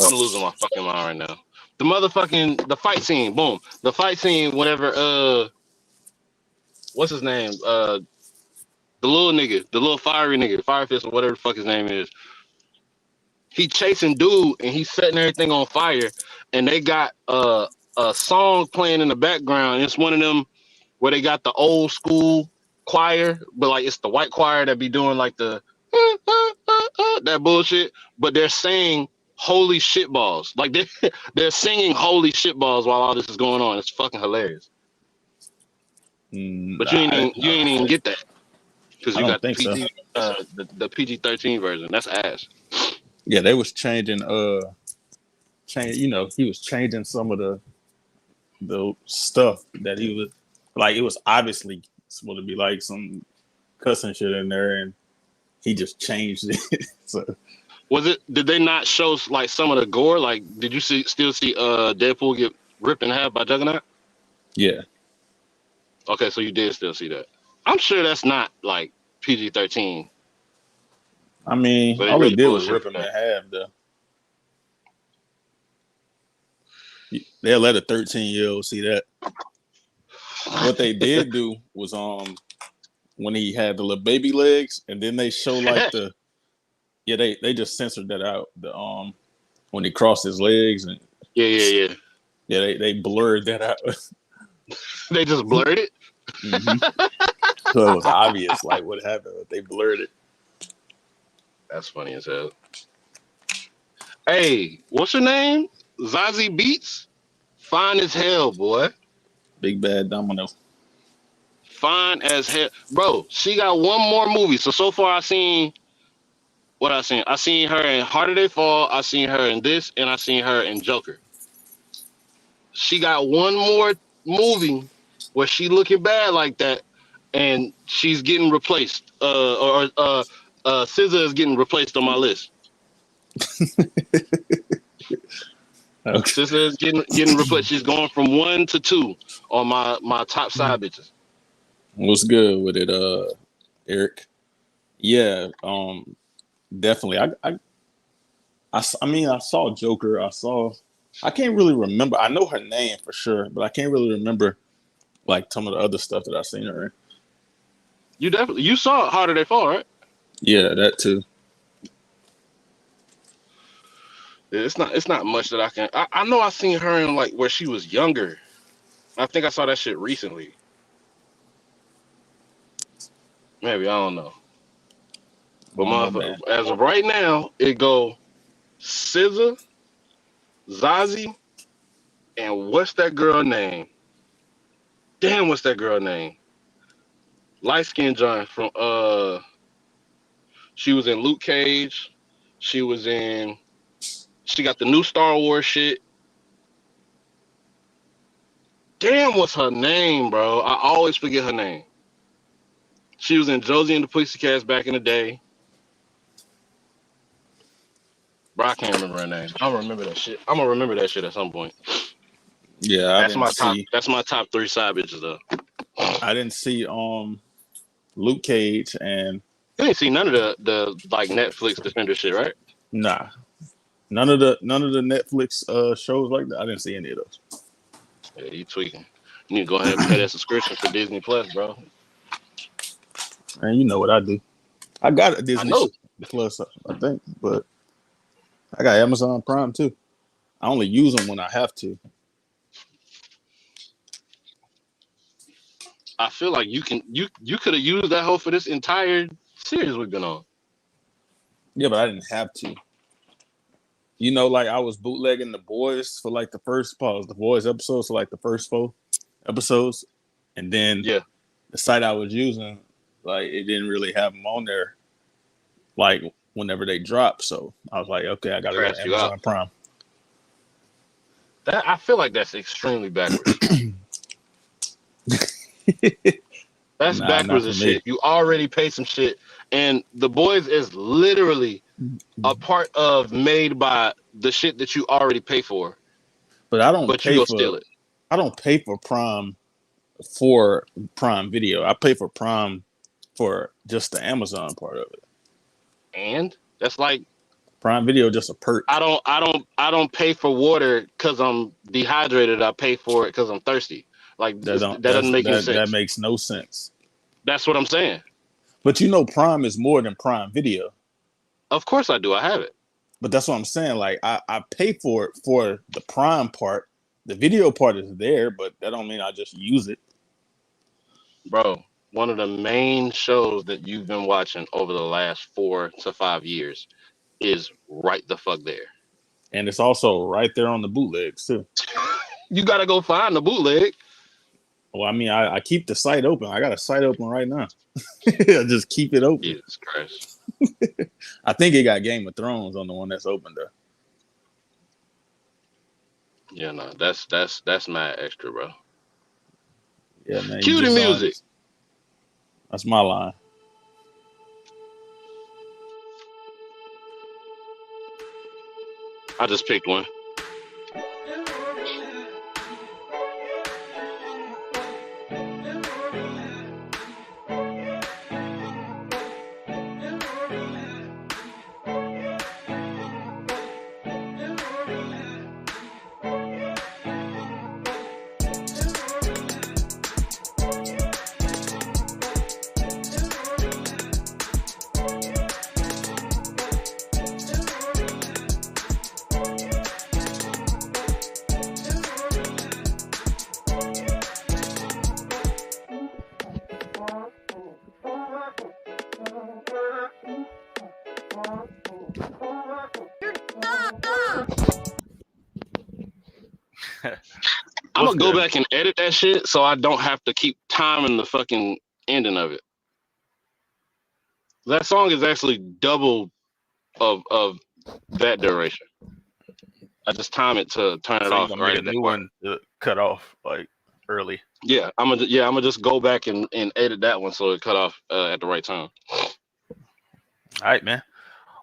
I'm losing my fucking mind right now. The fight scene, boom. The fight scene, whatever, what's his name? The little nigga, the little fiery nigga, Fire Fist or whatever the fuck his name is. He chasing dude and he's setting everything on fire. And they got a song playing in the background. It's one of them where they got the old school choir, but like it's the white choir that be doing like the that bullshit. But they're saying holy shit balls. Like they're singing holy shit balls while all this is going on. It's fucking hilarious. But you ain't even get that because I you don't got the think so. PG the PG-13 version. That's ass. Yeah, they was changing. You know, he was changing some of the stuff that he was like. It was obviously supposed to be like some cussing shit in there, and he just changed it. So Was it? Did they not show like some of the gore? Like, did you still see Deadpool get ripped in half by Juggernaut? yeah, Okay, so you did still see that. I'm sure that's not like PG-13. I mean, But they all he really did was bullshit rip with him in that. half. Though they'll let a 13-year-old see that. What they did do was when he had the little baby legs, and then they show like they just censored that out. The when he crossed his legs and Yeah. they blurred that out. They just blurred it. Mm-hmm. So it was obvious like what happened. They blurred it. That's funny as hell. Hey, what's her name? Zazie Beats? Fine as hell, boy. Big bad domino. Fine as hell. Bro, she got one more movie. So far I seen what I seen. I seen her in Harder They Fall. I seen her in this, and I seen her in Joker. She got one more movie where she looking bad like that, and she's getting replaced. SZA is getting replaced on my list. Okay. SZA is getting replaced. She's going from 1 to 2 on my top side bitches. What's good with it, Eric? Yeah, definitely. I mean, I saw Joker. I can't really remember. I know her name for sure, but I can't really remember like some of the other stuff that I've seen her in. You saw Harder They Fall, right? Yeah, that too. It's not much that I can. I know I seen her in like where she was younger. I think I saw that shit recently. Maybe I don't know. I don't know, But man. as of right now, it go SZA, Zazie, and what's that girl name? Damn, what's that girl name? Light skinned John from she was in Luke Cage. She was in she got the new Star Wars shit. Damn, what's her name, bro? I always forget her name. She was in Josie and the Pussycats back in the day. Bro, I can't remember her name. I don't remember that shit. I'm gonna remember that shit at some point. Yeah, That's my top. That's my top 3 side bitches though. I didn't see Luke Cage and You ain't see none of the like Netflix Defender shit, right? nah, none of the Netflix shows like that. I didn't see any of those. Yeah, you tweaking. You need to go ahead and pay that subscription for Disney Plus, bro. And you know what I do. I got a I Disney know. Plus, I think, but I got Amazon Prime too. I only use them when I have to. I feel like you could have used that hoe for this entire series we've been on. Yeah, but I didn't have to. You know, like I was bootlegging The Boys for like the Boys episodes, so like the first 4 episodes, and then Yeah. the site I was using, like it didn't really have them on there, like whenever they drop. So I was like, okay, I gotta go to Crashed you out. Amazon Prime. That I feel like that's extremely backwards. That's Nah, not backwards for as me. shit. You already pay some shit, and The Boys is literally a part of made by the shit that you already pay for. But I don't But you pay go for steal it. Prime Video. I pay for Prime for just the Amazon part of it. And that's like Prime Video just a perk. I don't pay for water because I'm dehydrated. I pay for it because I'm thirsty. Like that doesn't make any That sense. makes no sense. That's what I'm saying. But you know, Prime is more than Prime Video. Of course I do. I have it. But that's what I'm saying. Like I pay for it for the Prime part. The video part is there, but that don't mean I just use it. Bro, one of the main shows that you've been watching over the last 4 to 5 years is right the fuck there. And it's also right there on the bootlegs too. You gotta go find the bootleg. Well, I mean, I keep the site open. I got a site open right now. I just keep it open. Jesus Christ. I think it got Game of Thrones on the one that's open though. Yeah, no, that's mad extra, bro. Yeah, man. Cue the music. That's my line. I just picked one. I'm gonna go back and edit that shit so I don't have to keep timing the fucking ending of it. That song is actually double of that duration. I just time it to turn it off. Right, a new one to cut off like early. Yeah, I'm gonna just go back and edit that one so it cut off at the right time. All right, man.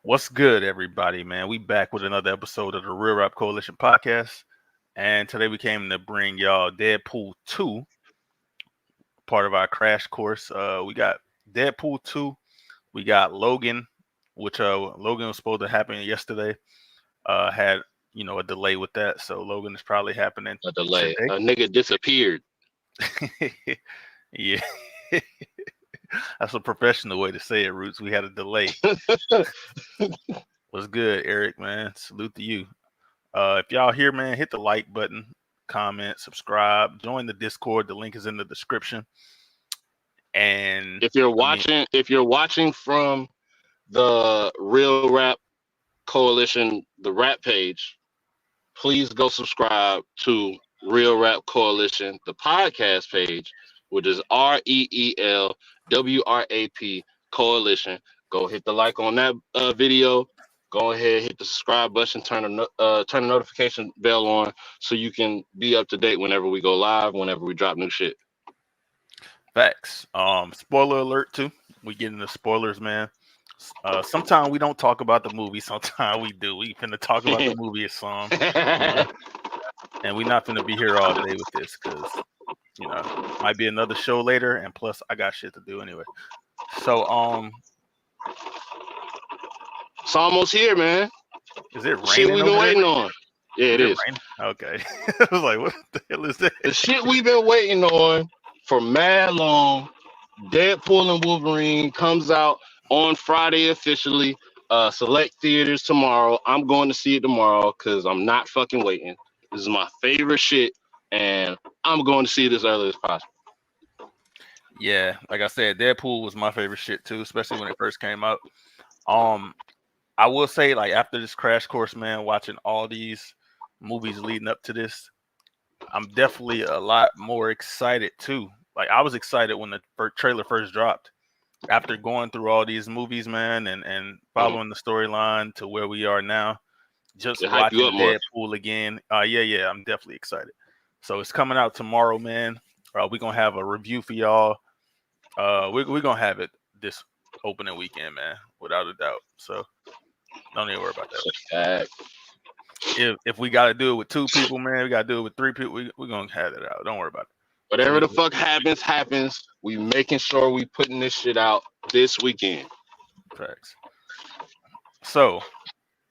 What's good, everybody, man? We back with another episode of the Real Rap Coalition podcast. And today we came to bring y'all Deadpool 2, part of our crash course. We got Deadpool 2. We got Logan, which Logan was supposed to happen yesterday. Had, a delay with that. So Logan is probably happening A delay. today. A nigga disappeared. Yeah. That's a professional way to say it, Roots. We had a delay. What's good, Eric, man? Salute to you. If y'all here, man, hit the like button, comment, subscribe, join the Discord. The link is in the description. And if you're watching from the Real Rap Coalition, the rap page, please go subscribe to Real Rap Coalition, the podcast page, which is REELWRAP Coalition. Go hit the like on that video. Go ahead, hit the subscribe button, turn the notification bell on so you can be up to date whenever we go live, whenever we drop new shit. Facts. Spoiler alert too. We get into spoilers, man. Sometimes we don't talk about the movie. Sometimes we do. We finna talk about the movie or some. And we're not finna be here all day with this because, might be another show later. And plus, I got shit to do anyway. So, it's almost here, man. Is it raining? Shit we've been waiting on. Yeah, it is. Okay. I was like, what the hell is that? The shit we've been waiting on for mad long. Deadpool and Wolverine comes out on Friday officially. Select theaters tomorrow. I'm going to see it tomorrow because I'm not fucking waiting. This is my favorite shit, and I'm going to see it as early as possible. Yeah, like I said, Deadpool was my favorite shit too, especially when it first came out. I will say, like, after this crash course, man, watching all these movies leading up to this, I'm definitely a lot more excited too. Like, I was excited when the trailer first dropped. After going through all these movies, man, and following the storyline to where we are now, just watching Deadpool again. Yeah, I'm definitely excited. So it's coming out tomorrow, man. We're going to have a review for y'all. We're going to have it this opening weekend, man, without a doubt. So don't even worry about that. If we got to do it with 2 people, man, we got to do it with 3 people. We're going to have it out. Don't worry about it. Whatever the fuck happens. We making sure we putting this shit out this weekend. Facts. So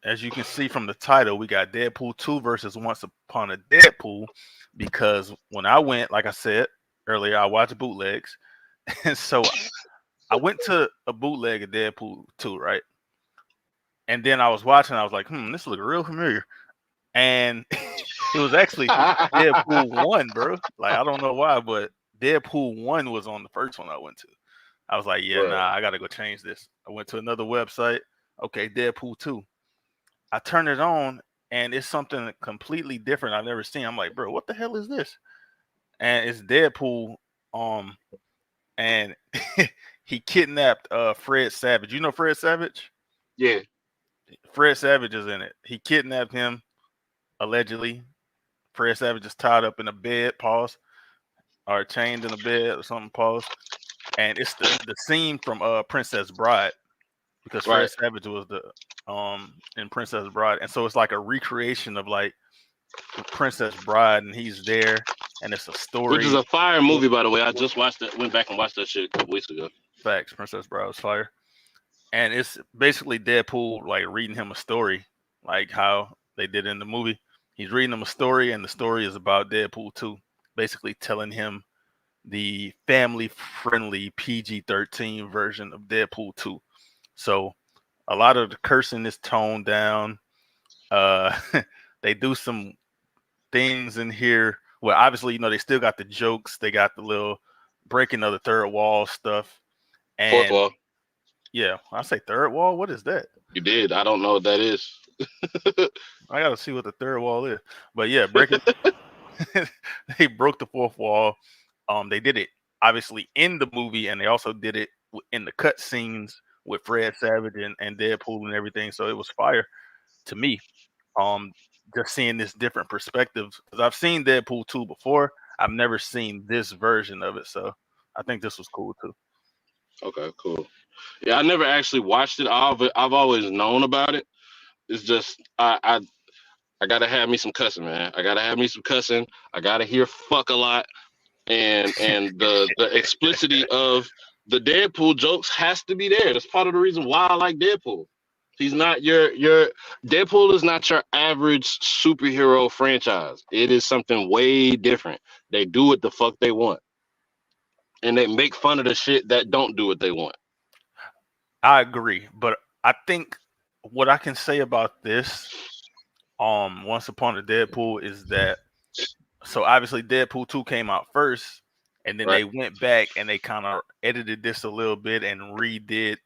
as you can see from the title, we got Deadpool 2 versus Once Upon a Deadpool. Because when I went, like I said earlier, I watched bootlegs. And so I went to a bootleg of Deadpool 2, right? And then I was watching, I was like, this looks real familiar. And it was actually Deadpool 1, bro. Like, I don't know why, but Deadpool 1 was on the first one I went to. I was like, yeah, Right. nah, I got to go change this. I went to another website. Okay, Deadpool 2. I turn it on, and it's something completely different I've never seen. I'm like, bro, what the hell is this? And it's Deadpool, and he kidnapped Fred Savage. You know Fred Savage? Yeah. Fred Savage is in it. He kidnapped him, allegedly. Fred Savage is tied up in a bed, pause, or chained in a bed or something, pause. And it's the scene from Princess Bride, because Fred Right. Savage was the in Princess Bride, and so it's like a recreation of like Princess Bride, and he's there, and it's a Which is story. a fire movie, by the way. I just watched it. Went back and watched that shit a couple weeks ago. Facts, Princess Bride was fire, and it's basically Deadpool like reading him a story, like how they did in the movie. He's reading him a story, and the story is about Deadpool 2, basically telling him the family-friendly PG-13 version of Deadpool 2. So a lot of the cursing is toned down. Uh, they do some things in here. Well, obviously, they still got the jokes. They got the little breaking of the third wall stuff. Fourth And wall. yeah, I say third wall. What is that? You did. I don't know what that is. I gotta see what the third wall is. But yeah, breaking. They broke the fourth wall. They did it obviously in the movie, and they also did it in the cut scenes with Fred Savage and Deadpool and everything. So it was fire to me. Um, just seeing this different perspectives, because I've seen Deadpool 2 before. I've never seen this version of it, so I think this was cool too. Okay, cool. Yeah, I never actually watched it. I've always known about it. It's just I gotta have me some cussing, man. I gotta have me some cussing. I gotta hear fuck a lot, and the explicitity of the Deadpool jokes has to be there. That's part of the reason why I like Deadpool. He's not your Deadpool is not your average superhero franchise. It is something way different. They do what the fuck they want, and they make fun of the shit that don't do what they want. I agree, but I think what I can say about this, Once Upon a Deadpool, is that so obviously Deadpool 2 came out first, and then Right. they went back and they kind of edited this a little bit and redid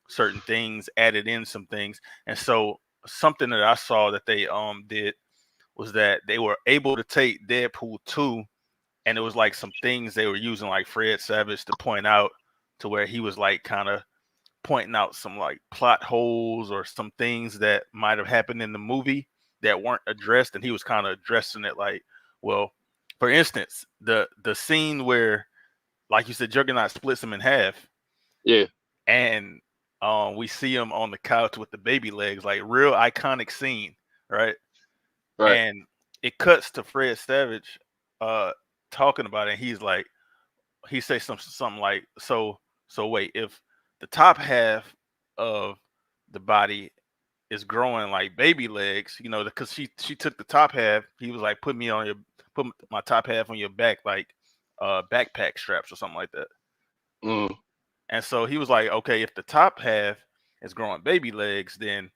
certain things, added in some things. And so something that I saw that they did was that they were able to take Deadpool 2, and it was like some things they were using like Fred Savage to point out, to where he was like kind of pointing out some like plot holes or some things that might have happened in the movie that weren't addressed, and he was kind of addressing it like, well, for instance, the scene where, like you said, Juggernaut splits him in half, Yeah. and we see him on the couch with the baby legs, like real iconic scene, right? Right. And it cuts to Fred Savage uh talking about it, and he's like, he says something like, so wait, if the top half of the body is growing like baby legs, because she took the top half, he was like, put my top half on your back, like backpack straps or something like that. Mm. And so he was like, okay, if the top half is growing baby legs, then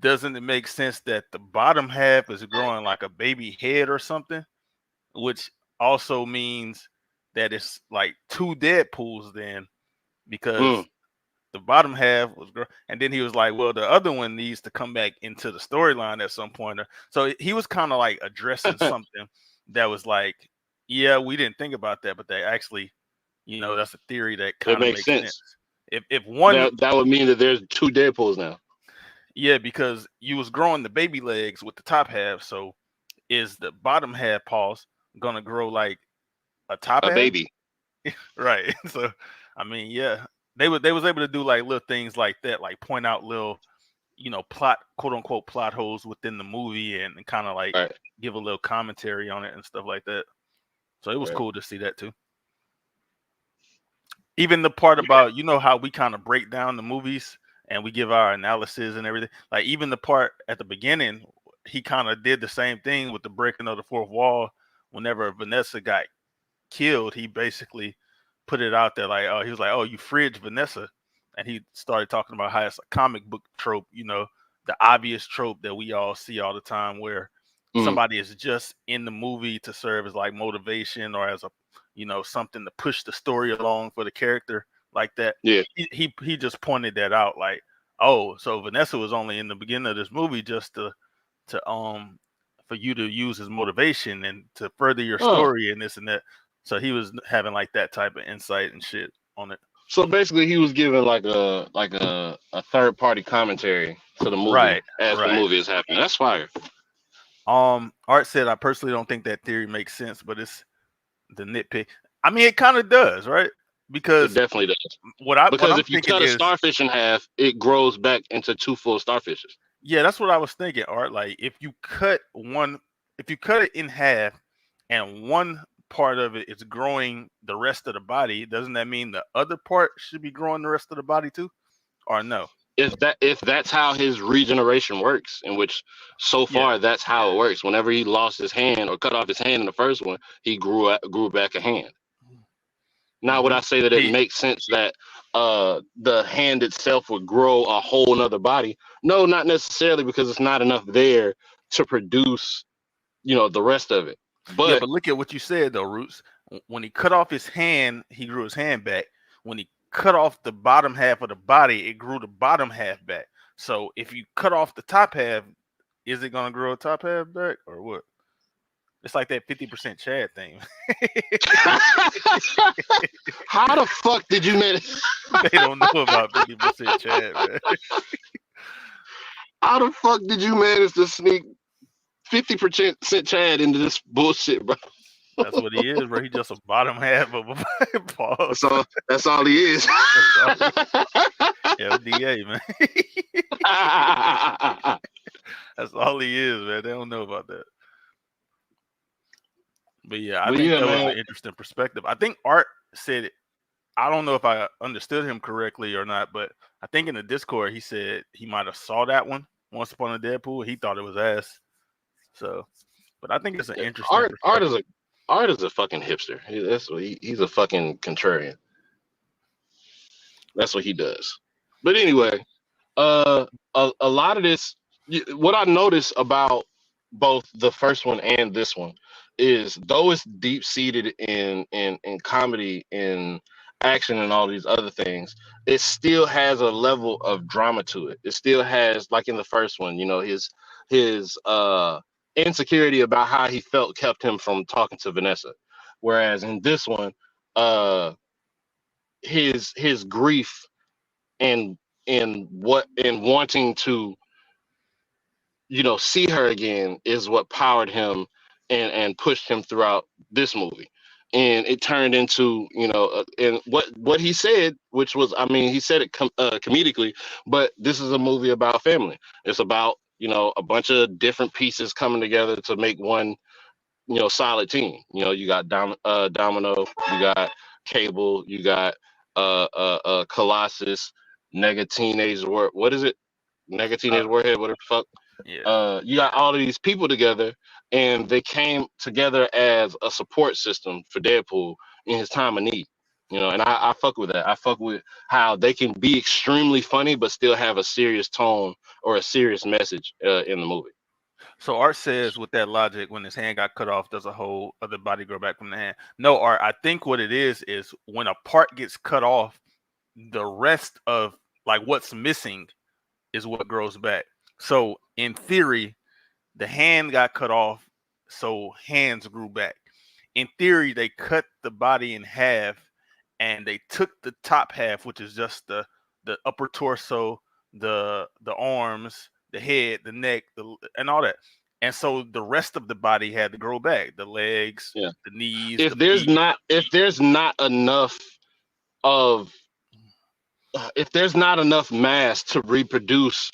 doesn't it make sense that the bottom half is growing like a baby head or something? Which also means that it's like two Deadpools then, because Mm. the bottom half was and then he was like, well, the other one needs to come back into the storyline at some point. So he was kind of like addressing something that was like, yeah, we didn't think about that, but they actually, that's a theory that It kind of makes makes sense. sense. If one, That would mean that there's two Deadpools now. yeah, because you was growing the baby legs with the top half, so is the bottom half paws gonna grow like a top A half? baby. Right. So I mean, yeah, they was able to do like little things like that, like point out little, plot, quote unquote, plot holes within the movie, and kind of like Right. give a little commentary on it and stuff like that. So it was Right. cool to see that too. Even the part about, how we kind of break down the movies and we give our analysis and everything. Like even the part at the beginning, he kind of did the same thing with the breaking of the fourth wall. Whenever Vanessa got killed, he basically put it out there like, oh, he was like, oh, you fridged Vanessa, and he started talking about how it's a comic book trope, the obvious trope that we all see all the time, where somebody is just in the movie to serve as like motivation or as a, something to push the story along for the character like that. Yeah. He just pointed that out, like, oh, so Vanessa was only in the beginning of this movie just to for you to use as motivation and to further your story and this and that. So he was having like that type of insight and shit on it. So basically, he was giving like a third party commentary to the movie Right, as the movie is happening. That's fire. Art said, I personally don't think that theory makes sense, but it's the nitpick. I mean, it kind of does, right? Because it definitely does. What I'm if you thinking cut a is, starfish in half, it grows back into 2 full starfishes. Yeah, that's what I was thinking, Art. Like if you cut it in half and one part of it is growing the rest of the body, doesn't that mean the other part should be growing the rest of the body too? Or no? If that's how his regeneration works, in which so far that's how it works. Whenever he lost his hand or cut off his hand in the first one, he grew back a hand. Now, would I say that it makes sense that the hand itself would grow a whole nother body? No, not necessarily, because it's not enough there to produce, the rest of it. But look at what you said though, Roots. When he cut off his hand, he grew his hand back. When he cut off the bottom half of the body, it grew the bottom half back. So if you cut off the top half, is it gonna grow a top half back or what? It's like that 50% Chad thing. How the fuck did you manage? They don't know about 50% Chad, man. How the fuck did you manage to sneak 50% Chad into this bullshit, bro? That's what he is, bro. He's just a bottom half of a pause. So that's all he is. LDA, man. That's all he is, man. They don't know about that. But yeah, I think that was an interesting perspective. I think Art said it. I don't know if I understood him correctly or not, but I think in the Discord he said he might have saw that one Once Upon a Deadpool. He thought it was ass. So, but I think it's an interesting Art is a fucking hipster. He's a fucking contrarian. That's what he does. But anyway, a lot of this, what I notice about both the first one and this one is, though it's deep seated in comedy and action and all these other things, it still has a level of drama to it. It still has, like in the first one, his insecurity about how he felt kept him from talking to Vanessa, whereas in this one, his grief and wanting to see her again is what powered him and pushed him throughout this movie. And it turned into, and what he said, which was, I mean, he said it comedically, but this is a movie about family. It's about, a bunch of different pieces coming together to make one, solid team. You got Domino, you got Cable, you got Colossus, Nega Teenage War. What is it? Nega Teenage Warhead, whatever the fuck. Yeah. You got all of these people together, and they came together as a support system for Deadpool in his time of need. And I fuck with that. I fuck with how they can be extremely funny but still have a serious tone or a serious message in the movie. So Art says, with that logic, when his hand got cut off, does a whole other body grow back from the hand? No, Art. I think what it is when a part gets cut off, the rest of like what's missing is what grows back. So in theory, the hand got cut off, so hands grew back. In theory, they cut the body in half, and they took the top half, which is just the upper torso, the arms, the head, the neck, and all that. And so the rest of the body had to grow back: the legs, the knees. If there's not enough mass to reproduce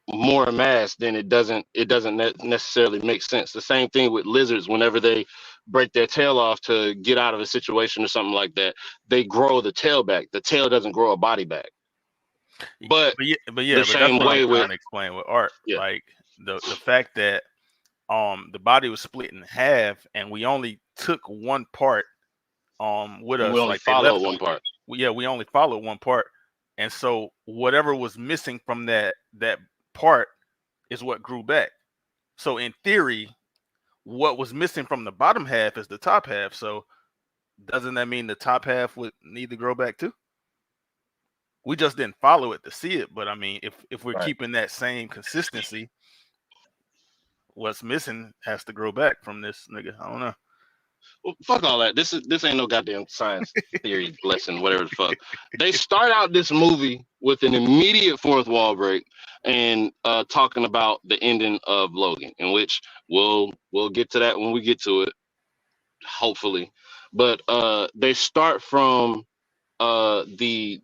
more mass, then it doesn't necessarily make sense. The same thing with lizards. Whenever they break their tail off to get out of a situation or something like that, they grow the tail back. The tail doesn't grow a body back. But but the that's same what I'm way trying with to explain with art. yeah, Like the fact that the body was split in half and we only took one part with and we us. only Like they follow left one part. we only followed one part. And so whatever was missing from that part is what grew back. So in theory, what was missing from the bottom half is the top half. So doesn't that mean the top half would need to grow back too? We just didn't follow it to see it. But I mean, if we're Right. keeping that same consistency, what's missing has to grow back from this nigga. I don't know. Well, fuck all that. This ain't no goddamn science theory lesson, whatever the fuck. They start out this movie with an immediate fourth wall break and talking about the ending of Logan, in which we'll get to that when we get to it, hopefully. But they start from the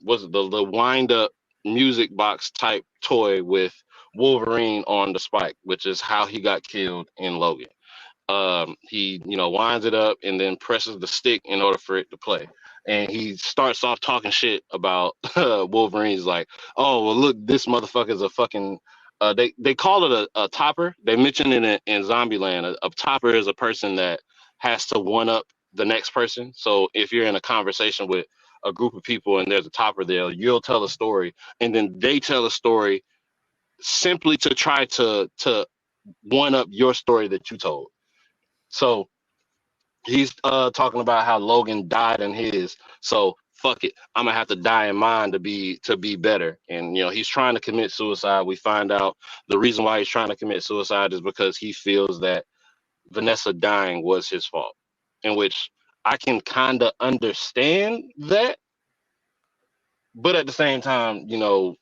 wind up music box type toy with Wolverine on the spike, which is how he got killed in Logan. He winds it up and then presses the stick in order for it to play, and he starts off talking shit about Wolverine's like, oh well, look, this motherfucker's a fucking they call it a topper. They mention it in Zombieland. A topper is a person that has to one up the next person. So if you're in a conversation with a group of people and there's a topper there, you'll tell a story and then they tell a story simply to try to one up your story that you told. So he's talking about how Logan died in his. So fuck it, I'm gonna have to die in mine to be better. And he's trying to commit suicide. We find out the reason why he's trying to commit suicide is because he feels that Vanessa dying was his fault. In which I can kind of understand that, but at the same time, there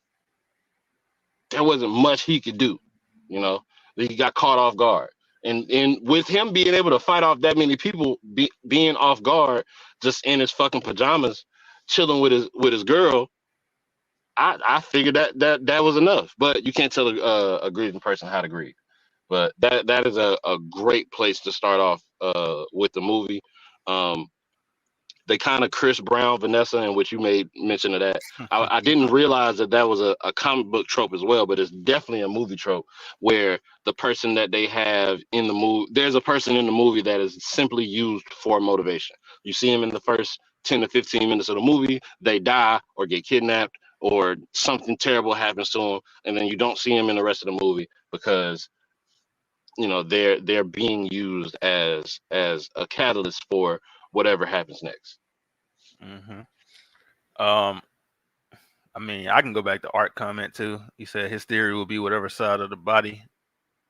wasn't much he could do. You know, he got caught off guard, and with him being able to fight off that many people, being off guard, just in his fucking pajamas, chilling with his girl, I figured that was enough. But you can't tell a grieving person how to grieve. But that is a great place to start off with the movie. Um, they kind of Chris Brown Vanessa, in which you made mention of that. I didn't realize that was a comic book trope as well, but it's definitely a movie trope where the person that they have in the movie, there's a person in the movie that is simply used for motivation. You see him in the first 10 to 15 minutes of the movie, they die or get kidnapped or something terrible happens to them, and then you don't see him in the rest of the movie because they're being used as a catalyst for whatever happens next. Mm-hmm. I mean, I can go back to Art comment too. He said his theory will be whatever side of the body,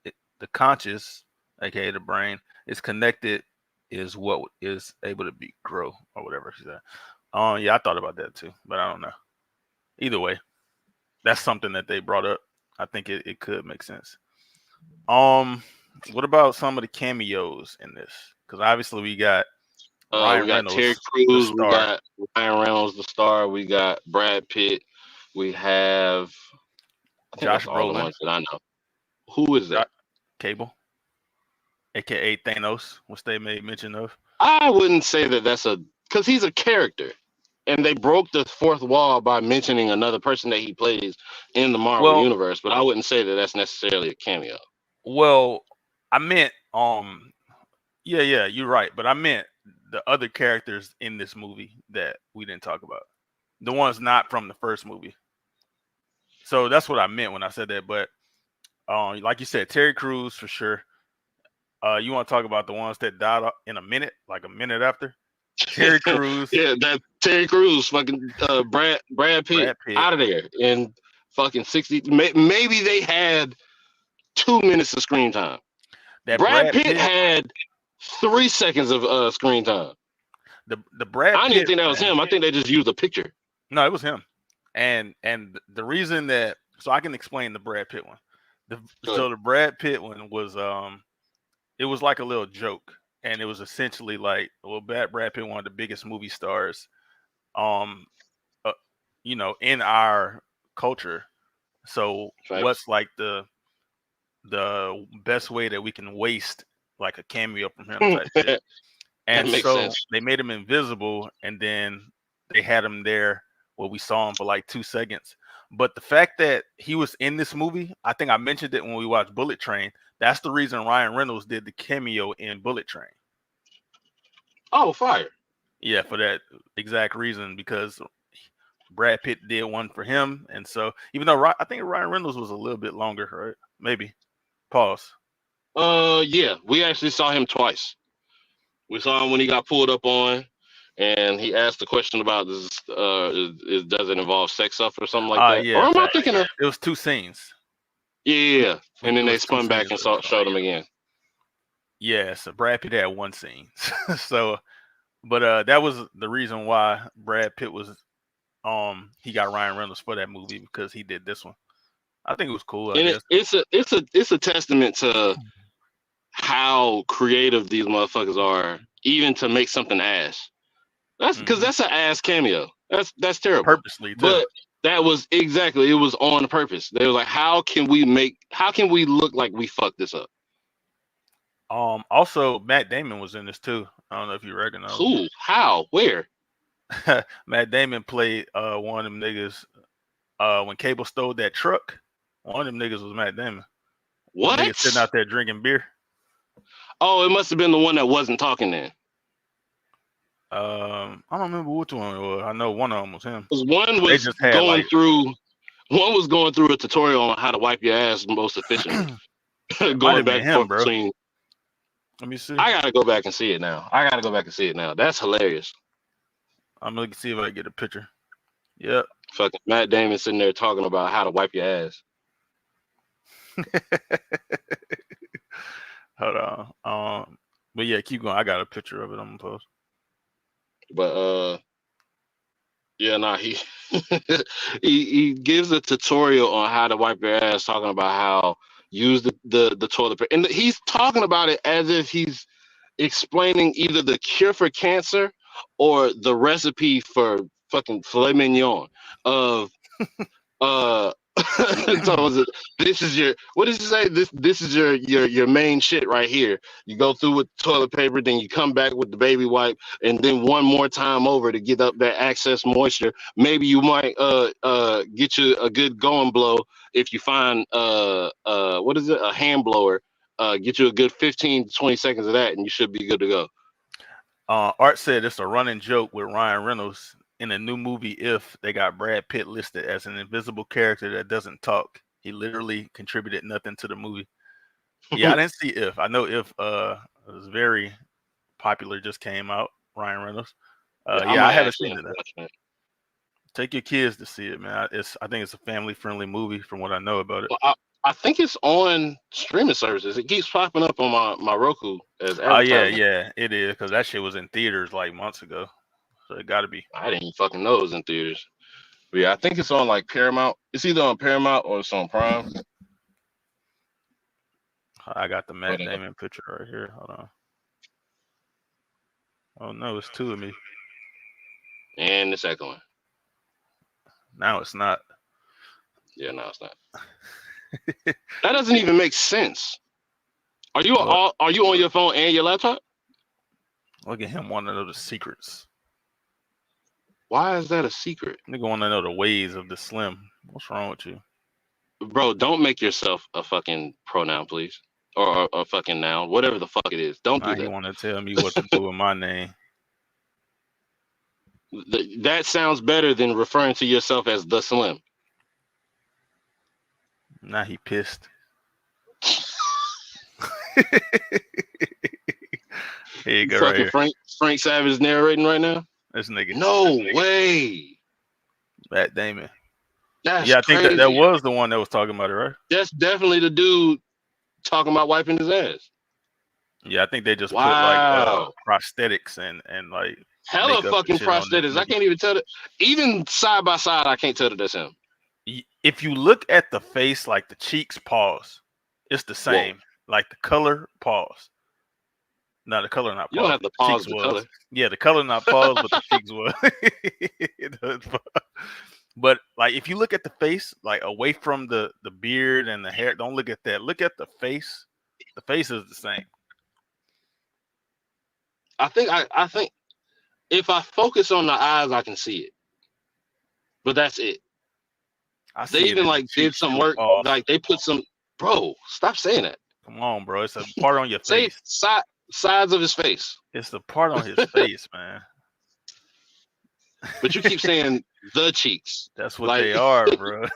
the conscious, aka the brain, is connected, is what is able to be grow or whatever she said. Yeah, I thought about that too, but I don't know. Either way, that's something that they brought up. I think it could make sense. What about some of the cameos in this? Because obviously we got We Ryan got Terry Reynolds, the Crews, we star, got Ryan Reynolds, the star, we got Brad Pitt, we have, I think Josh that's all the Brolin, ones that I know. Who is that? Cable, aka Thanos, which they made mention of. I wouldn't say that because he's a character, and they broke the fourth wall by mentioning another person that he plays in the Marvel Well, universe. But I wouldn't say that that's necessarily a cameo. well, I meant yeah, you're right, but I meant the other characters in this movie that we didn't talk about, the ones not from the first movie. So that's what I meant when I said that. But like you said, Terry Crews for sure. You want to talk about the ones that died in a minute, like a minute after? Terry Crews, Yeah, that Terry Crews, fucking Brad Pitt, Brad Pitt, out of there in fucking 60. Maybe they had 2 minutes of screen time. that Brad Brad Pitt Pitt, had 3 seconds of screen time. the Brad I didn't even Pitt think that was man. him. I think they just used a picture. No, it was him. And the reason that, so I can explain the Brad Pitt one. So the Brad Pitt one was it was like a little joke, and it was essentially like, well, Brad Pitt, one of the biggest movie stars, um, in our culture. So Facts. what's like the best way that we can waste like a cameo from him type shit? That And makes so sense. they made him invisible, and then they had him there where we saw him for like 2 seconds. But the fact that he was in this movie, I think I mentioned it when we watched Bullet Train. That's the reason Ryan Reynolds did the cameo in Bullet Train. Oh, fire. Yeah, for that exact reason, because Brad Pitt did one for him, and so even though I think Ryan Reynolds was a little bit longer, right? Maybe. Pause. Yeah, we actually saw him twice. We saw him when he got pulled up on, and he asked the question about this. Does it involve sex stuff or something like that? Or Yeah, am I fact. thinking of? It was 2 scenes. Yeah. And It then they was 2 spun back scenes and that we saw. showed him again. Yeah, so Brad Pitt had 1 scene. So, but that was the reason why Brad Pitt was he got Ryan Reynolds for that movie, because he did this one. I think it was cool, I And guess. it's a testament to how creative these motherfuckers are, even to make something ass. That's because that's an ass cameo. That's terrible. Purposely too. But that was exactly, it was on purpose. They were like, how can we look like we fucked this up? Also Matt Damon was in this too. I don't know if you recognize him. Who? How? Where? Matt Damon played one of them niggas when Cable stole that truck. One of them niggas was Matt Damon. What? Nigga sitting out there drinking beer. Oh, it must have been the one that wasn't talking then. I don't remember which one it was. I know one of them was him. Because one was going through a tutorial on how to wipe your ass most efficiently. Going back and forth between. Let me see. I gotta go back and see it now. That's hilarious. I'm gonna see if I can get a picture. Yep. Fucking Matt Damon sitting there talking about how to wipe your ass. Hold on. But yeah, keep going. I got a picture of it. I'm gonna post. But yeah, nah, he he gives a tutorial on how to wipe your ass, talking about how use the toilet paper, and he's talking about it as if he's explaining either the cure for cancer or the recipe for fucking filet mignon of so this is your, what does he say? This is your main shit right here. You go through with toilet paper, then you come back with the baby wipe, and then one more time over to get up that excess moisture. Maybe you might get you a good going blow if you find what is it, a hand blower. Get you a good 15 to 20 seconds of that, and you should be good to go. Art said it's a running joke with Ryan Reynolds in a new movie. If they got Brad Pitt listed as an invisible character that doesn't talk, he literally contributed nothing to the movie. Yeah, I didn't see If. I know If was very popular, just came out. Ryan Reynolds. I haven't seen it. Take your kids to see it, man. I think it's a family-friendly movie from what I know about it. Well, I think it's on streaming services. It keeps popping up on my Roku as advertising. Yeah, it is, because that shit was in theaters like months ago. So it got to be. I didn't even fucking know it was in theaters. But yeah, I think it's on like Paramount. It's either on Paramount or it's on Prime. I got the Matt Damon picture right here. Hold on. Oh no, it's 2 of me. And it's echoing. Now it's not. Yeah, no, it's not. That doesn't even make sense. Are you on your phone and your laptop? Look at him wanting to know the secrets. Why is that a secret? Nigga want to know the ways of the Slim. What's wrong with you? Bro, don't make yourself a fucking pronoun, please. Or a fucking noun. Whatever the fuck it is. Don't do that. He want to tell me what to do with my name. That sounds better than referring to yourself as the Slim. Now he pissed. Here you go. Fucking right here. Frank Savage is narrating right now. This nigga. No way. Matt Damon. That's I think that was the one that was talking about it, right? That's definitely the dude talking about wiping his ass. Yeah, I think they just put like prosthetics and like hella fucking prosthetics. I can't even tell it. Even side by side, I can't tell that that's him. If you look at the face, like the cheeks, pause. It's the same. Whoa. Like the color, pause. No, the color not pause. You don't have to pause the color. Yeah, the color not pause, but the cheeks was. But like, if you look at the face, like away from the beard and the hair, don't look at that. Look at the face. The face is the same. I think if I focus on the eyes, I can see it. But that's it. I They see it even in the like did cheeks some too. work. Pause. Like they put some. Bro, stop saying that. Come on, bro. It's a part on your Say face. sides of his face. It's the part on his face, man. But you keep saying the cheeks. That's what Like, they are, bro.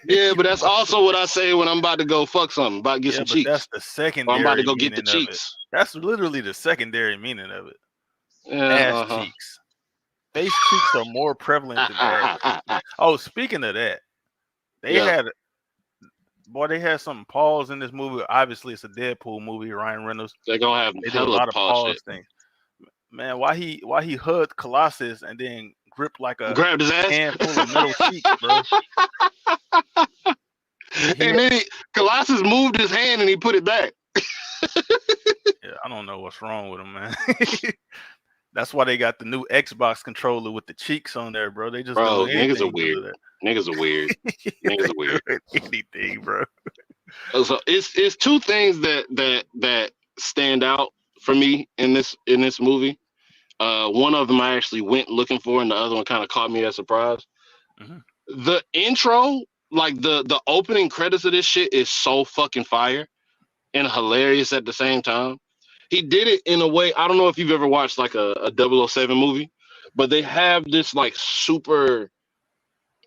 yeah, but that's also what I say when I'm about to go fuck something, about to get Yeah, some but that's cheeks. the Or I'm about to secondary go get the meaning of it. cheeks. That's literally the secondary meaning of it. Yeah, Ass cheeks. Face cheeks are more prevalent than ass cheeks. Oh, speaking of that, they Yeah, had they had some pause in this movie. Obviously, it's a Deadpool movie. Ryan Reynolds. they're gonna have They do a hella lot of pause pause shit. things. Man, why he hugged Colossus and then gripped like a Grabbed his ass. can full of metal cheeks, bro. And then Colossus moved his hand and he put it back. Yeah, I don't know what's wrong with him, man. That's why they got the new Xbox controller with the cheeks on there, bro. They just do Bro, niggas are anything because weird. of that. Niggas are weird. Niggas are weird. Anything, bro. So it's two things that stand out for me in this movie. One of them I actually went looking for, and the other one kind of caught me as surprise. Mhm. The intro, like the opening credits of this shit, is so fucking fire and hilarious at the same time. He did it in a way. I don't know if you've ever watched like a 007 movie, but they have this like super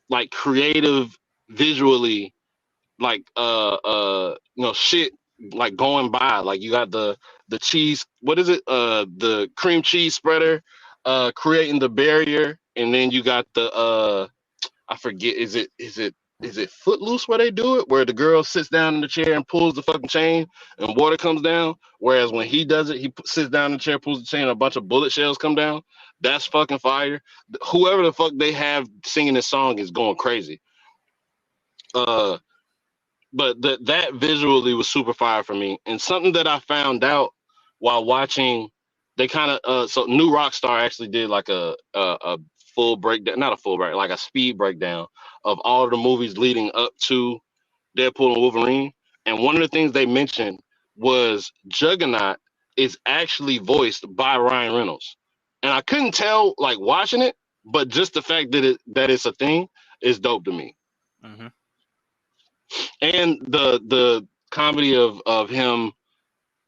like creative visually like shit like going by. Like you got the cheese, what is it, the cream cheese spreader creating the barrier, and then you got the I forget, is it Footloose where they do it, where the girl sits down in the chair and pulls the fucking chain and water comes down, whereas when he does it, he sits down in the chair, pulls the chain, and a bunch of bullet shells come down. That's fucking fire. Whoever the fuck they have singing this song is going crazy. uh but that visually was super fire for me. And something that I found out while watching, they kind of so New Rockstar actually did like a full breakdown, not a full break, like a speed breakdown of all of the movies leading up to Deadpool and Wolverine. And one of the things they mentioned was Juggernaut is actually voiced by Ryan Reynolds. And I couldn't tell like watching it, but just the fact that it's a thing is dope to me. Mhm. And the comedy of him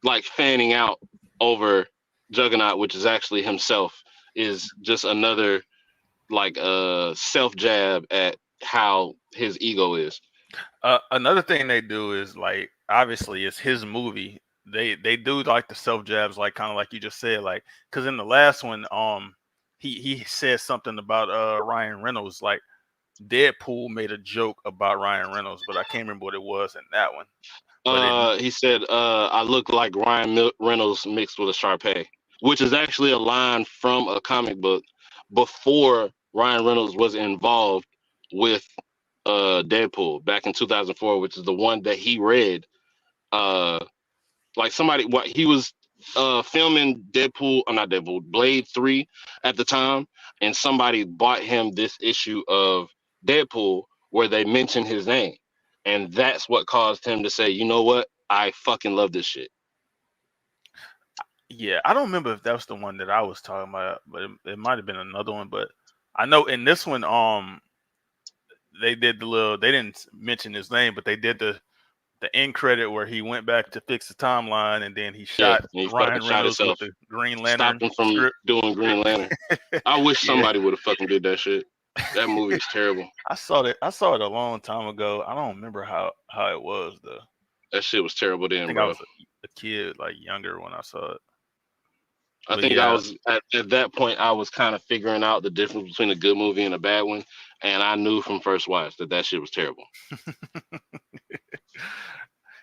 like fanning out over Juggernaut, which is actually himself, is just another like self jab at how his ego is. Another thing they do is like obviously it's his movie. They do like the self jabs, like kind of like you just said, like because in the last one, he said something about Ryan Reynolds, like Deadpool made a joke about Ryan Reynolds, but I can't remember what it was in that one. But He said, I look like Reynolds mixed with a Sharpay, which is actually a line from a comic book before Ryan Reynolds was involved with Deadpool back in 2004, which is the one that he read. Like somebody, what he was filming Deadpool, not Deadpool, Blade 3 at the time, and somebody bought him this issue of Deadpool where they mentioned his name. And that's what caused him to say, you know what? I fucking love this shit. yeah, I don't remember if that was the one that I was talking about, but it might have been another one. But I know in this one, they did they didn't mention his name, but they did the end credit where he went back to fix the timeline and then he Yeah, shot and he fucking Ryan shot Reynolds with himself. the Green Stopped Lantern him from script. doing Green Lantern. I wish Yeah, somebody would have fucking did that shit. That movie is terrible. I saw that. I saw it a long time ago. I don't remember how it was though. That shit was terrible I then, think I bro. was a kid, like younger when I saw it. I But think I yeah, was at that point I was kind of figuring out the difference between a good movie and a bad one, and I knew from first watch that shit was terrible.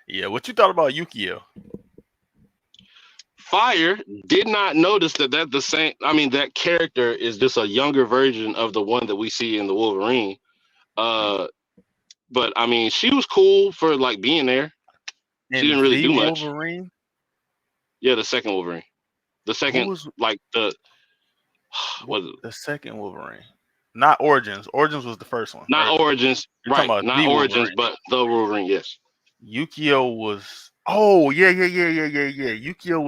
yeah. What you thought about Yukio? Fire. Did not notice that the same. I mean, that character is just a younger version of the one that we see in the Wolverine. Uh, but I mean, she was cool for like being there. She In didn't really the do much. Wolverine, Yeah, the second Wolverine, the who second was like the what was it? the second Wolverine? Not Origins. Origins was the first one, right? Not Origins, You're talking right? about Not the Origins, Wolverine. but the Wolverine. Yes, Yukio was. Oh yeah. Yukio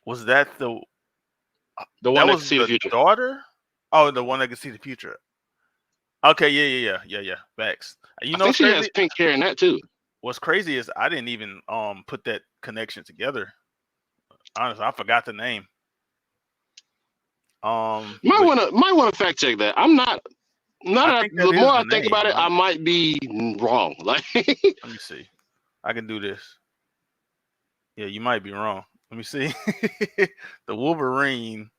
was that the one that can was see the the future. daughter? Oh, the one that could see the future. Okay, yeah. Facts. You I know think what's she has crazy? pink hair in that too. What's crazy is I didn't even put that connection together. Honestly, I forgot the name. Might But wanna fact check that. I'm not. I Not think that the more is I the think about name. it, I might be wrong. Like, Let me see. I can do this. Yeah, you might be wrong. Let me see. The Wolverine,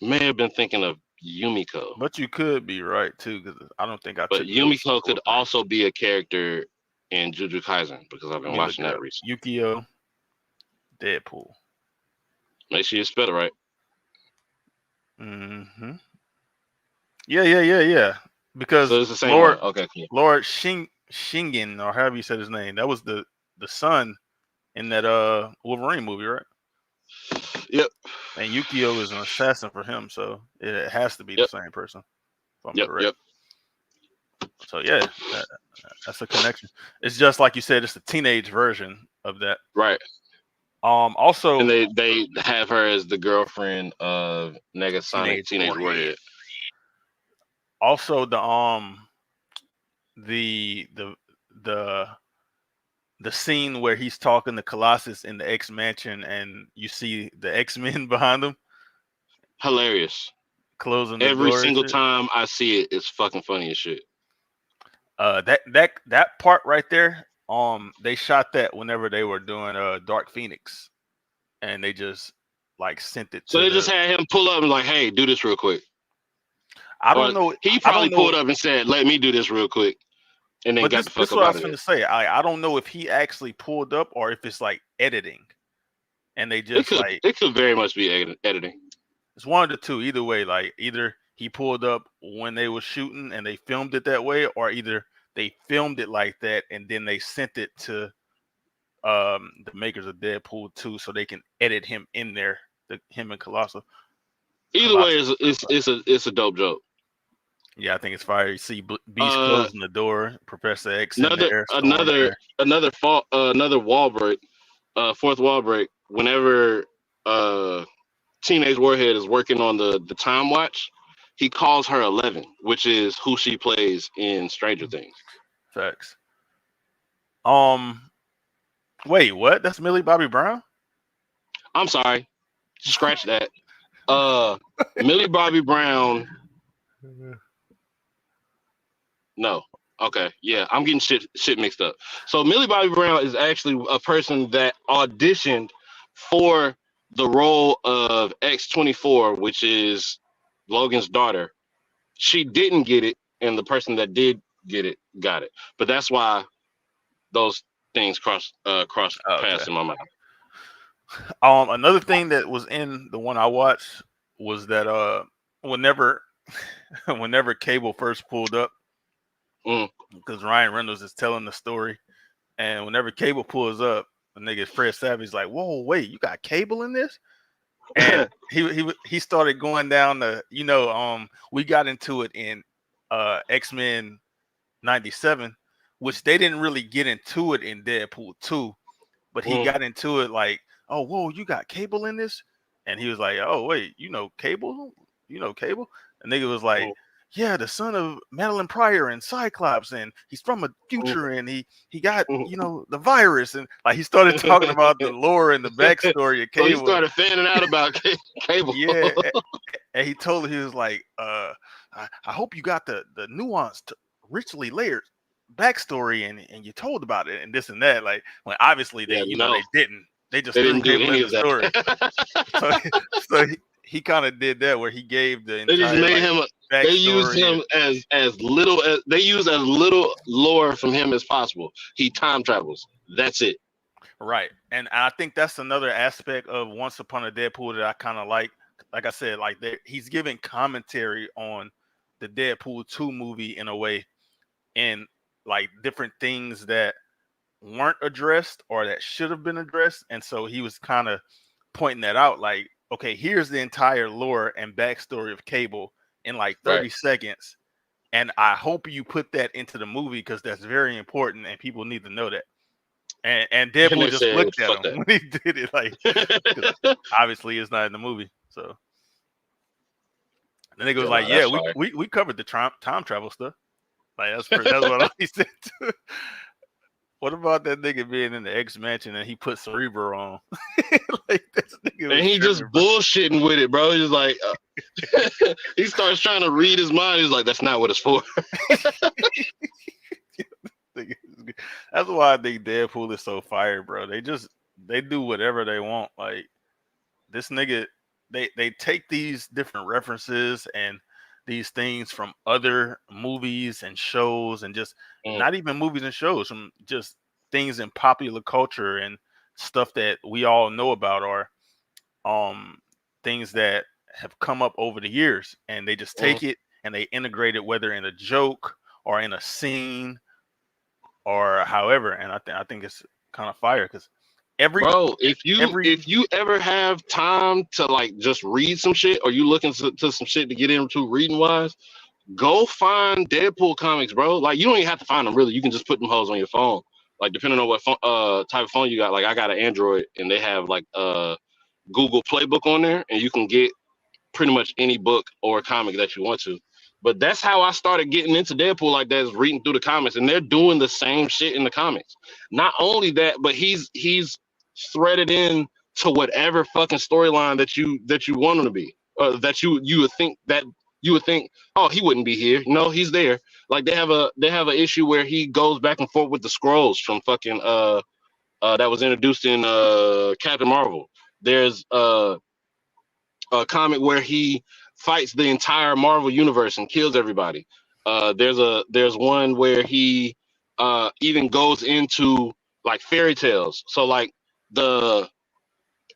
may have been thinking of Yumiko, but you could be right too, because I don't think I but took notes on Yumiko the could Wolverine. also be a character in Jujutsu Kaisen because I've Let been me look watching it that up. recently. Yukio Deadpool. Make sure you spell it right. Mm-hmm. Yeah. So Because it's the same Lord one. Okay, cool. Lord Shingen, or however you said his name, that was the son in that Wolverine movie, right? Yep, And Yukio is an assassin for him, so it has to be the yep, same person, if I'm yep, correct. yep. So yeah, that's a connection. It's just like you said, it's the teenage version of that. Right. And Also they have her as the girlfriend of Negasonic teenage Teenage warhead. Warhead. Also the the the the scene where he's talking to Colossus in the X Mansion, and you see the X Men behind him Hilarious. closing the Every door and single shit. time I see it, it's fucking funny as shit. That part right there. They shot that whenever they were doing Dark Phoenix, and they just like sent it So to they just the. had him pull up and like, hey, do this real quick. I Or don't know. he I probably don't know. pulled up and said, let me do this real quick, and then But got the this fuck is up what I was out of going there. to say. I don't know if he actually pulled up or if it's like editing, and they It just could like it could very much be editing. it's one of the two. Either way, like either he pulled up when they were shooting and they filmed it that way, or either they filmed it like that and then they sent it to the makers of Deadpool 2 so they can edit him in there, him and Either way, Colossus. it's a dope joke. Yeah, I think it's fire. You see Beast Uh, closing the door, Professor X in another there, Storm in another there. another fault another wall break. Fourth wall break. Whenever uh Teenage Warhead is working on the time watch, he calls her 11, which is who she plays in Stranger Things. Facts. Um, Wait, what? That's Millie Bobby Brown? I'm sorry, scratch that. Millie Bobby Brown. No. Okay. Yeah, I'm getting shit mixed up. So Millie Bobby Brown is actually a person that auditioned for the role of X-24, which is Logan's daughter. She didn't get it, and the person that did get it got it. But that's why those things cross Oh, okay. paths in my mind. Another thing that was in the one I watched was that whenever whenever Cable first pulled up, Mm. because Ryan Reynolds is telling the story, and whenever Cable pulls up, the nigga Fred Savage like, "Whoa, wait, you got Cable in this?" And he started going down the, we got into it in X-Men 97, which they didn't really get into it in Deadpool 2, but he Mm. got into it like, "Oh, whoa, you got Cable in this?" And he was like, "Oh, wait, you know Cable? You know Cable?" And nigga was like, Mm. "Yeah, the son of Madeline Pryor and Cyclops, and he's from a Mm. future, and he got, Mm. the virus." And like he started talking about the lore and the backstory of So he Cable. started fanning out about Cable. Yeah, and he told her, he was like, I hope you got the nuanced, richly layered backstory, and you told about it and this and that. Like, when obviously they, Yeah, no, they didn't. They just they threw didn't do Cable any in of the story. that. So so he kind of did that where he gave the They just entire made like him. They used backstory. him as little as they use as little lore from him as possible. He time travels. That's it. Right. And I think that's another aspect of Once Upon a Deadpool that I kind of like. Like I said, like he's giving commentary on the Deadpool 2 movie in a way, and like different things that weren't addressed or that should have been addressed. And so he was kind of pointing that out, like, okay, here's the entire lore and backstory of Cable in like Right. 30 seconds. And I hope you put that into the movie because that's very important and people need to know that. And And Deadpool they just said, looked at "Fuck him when he did it, like, because that." obviously it's not in the movie. So The nigga was Yeah, like, nah, "Yeah, that's we fire. we we covered the time travel stuff." Like that's what he said. Too. What about that nigga being in the X mansion and he put Cerebro on? Like this nigga And was he just tripping, bro. bullshitting with it, bro. He's like, he starts trying to read his mind. He's like, that's not what it's for. That's why I think Deadpool is so fire, bro. They do whatever they want. Like this nigga, they take these different references and these things from other movies and shows and just Mm, not even movies and shows, from just things in popular culture and stuff that we all know about, or um things that have come up over the years, and they just mm. take it and they integrate it, whether in a joke or in a scene or however. And I think it's kind of fire because every Bro, if you every if you ever have time to like just read some shit, or you looking to some shit to get into reading wise, go find Deadpool comics, bro. Like you don't even have to find them really. You can just put them hoes on your phone. Like depending on what type of phone you got. Like I got an Android and they have like Google Playbook on there, and you can get pretty much any book or comic that you want to. But that's how I started getting into Deadpool like that, is reading through the comics, and they're doing the same shit in the comics. Not only that, but he's threaded in to whatever fucking storyline that you want him to be, that you would think, oh, he wouldn't be here. No, he's there. Like they have an issue where he goes back and forth with the scrolls from fucking that was introduced in Captain Marvel. There's a comic where he fights the entire Marvel universe and kills everybody. There's one where he even goes into like fairy tales. So like the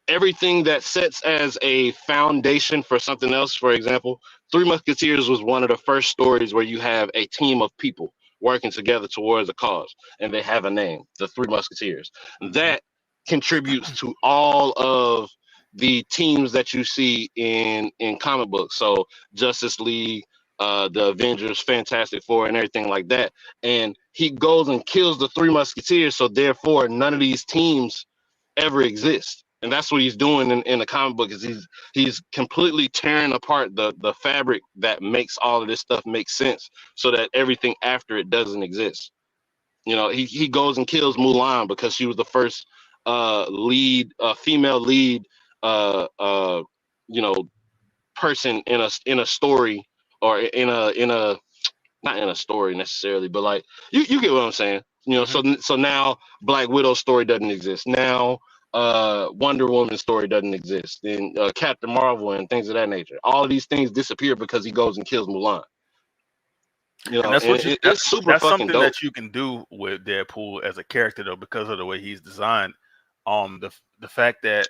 everything that sets as a foundation for something else. For example, Three Musketeers was one of the first stories where you have a team of people working together towards a cause, and they have a name, the Three Musketeers. Mhm. That contributes to all of the teams that you see in comic books. So Justice League, the Avengers, Fantastic Four, and everything like that. And he goes and kills the Three Musketeers, so therefore none of these teams ever exist. And that's what he's doing in the comic book, is he's completely tearing apart the fabric that makes all of this stuff make sense, so that everything after it doesn't exist. You know, he goes and kills Mulan because she was the first female lead uh you know person in a story, or in a not in a story necessarily, but like you get what I'm saying. You know, Mhm. so now Black Widow's story doesn't exist. Now Wonder Woman's story doesn't exist. And Captain Marvel and things of that nature. All of these things disappear because he goes and kills Mulan. You And know, and it's super that's fucking something dope. that you can do with Deadpool as a character though, because of the way he's designed. The fact that,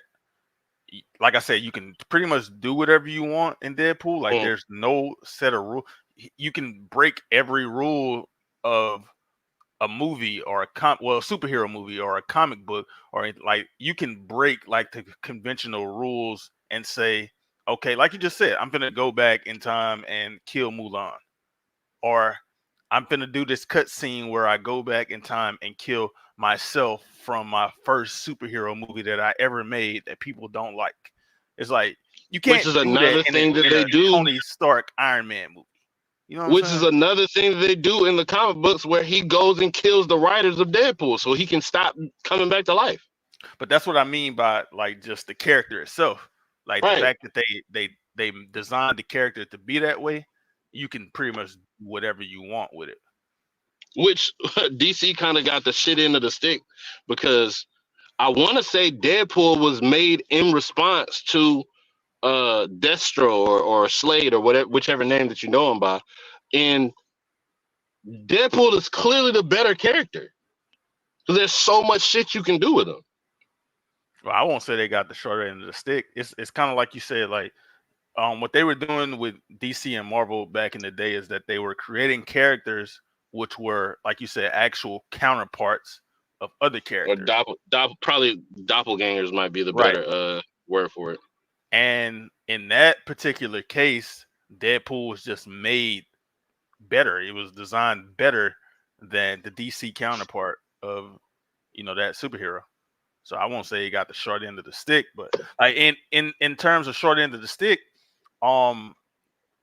like I said, you can pretty much do whatever you want in Deadpool. Like Mm. there's no set of rule. You can break every rule of a movie or a superhero movie or a comic book, or like you can break like the conventional rules and say, okay, like you just said, I'm gonna go back in time and kill Mulan, or I'm gonna do this cut scene where I go back in time and kill myself from my first superhero movie that I ever made that people don't like. It's like you Which can't is do that another in a, thing that in they a do. Tony Stark Iron Man movie. You know what I'm Which is saying? another thing that they do in the comic books, where he goes and kills the writers of Deadpool so he can stop coming back to life. But that's what I mean by like just the character itself. Like the Right. fact that they designed the character to be that way, you can pretty much do whatever you want with it. Which DC kind of got the shit end of the stick, because I want to say Deadpool was made in response to Destro or Slade or whatever, whichever name that you know him by. And Deadpool is clearly the better character, because there's so much shit you can do with him. Well, I won't say they got the short end of the stick. It's kind of like you said, like what they were doing with DC and Marvel back in the day is that they were creating characters which were, like you said, actual counterparts of other Or characters. probably doppelgangers might be the Right. better word for it. And in that particular case, Deadpool was just made better. It was designed better than the DC counterpart of that superhero. So I won't say he got the short end of the stick, but like in terms of short end of the stick, um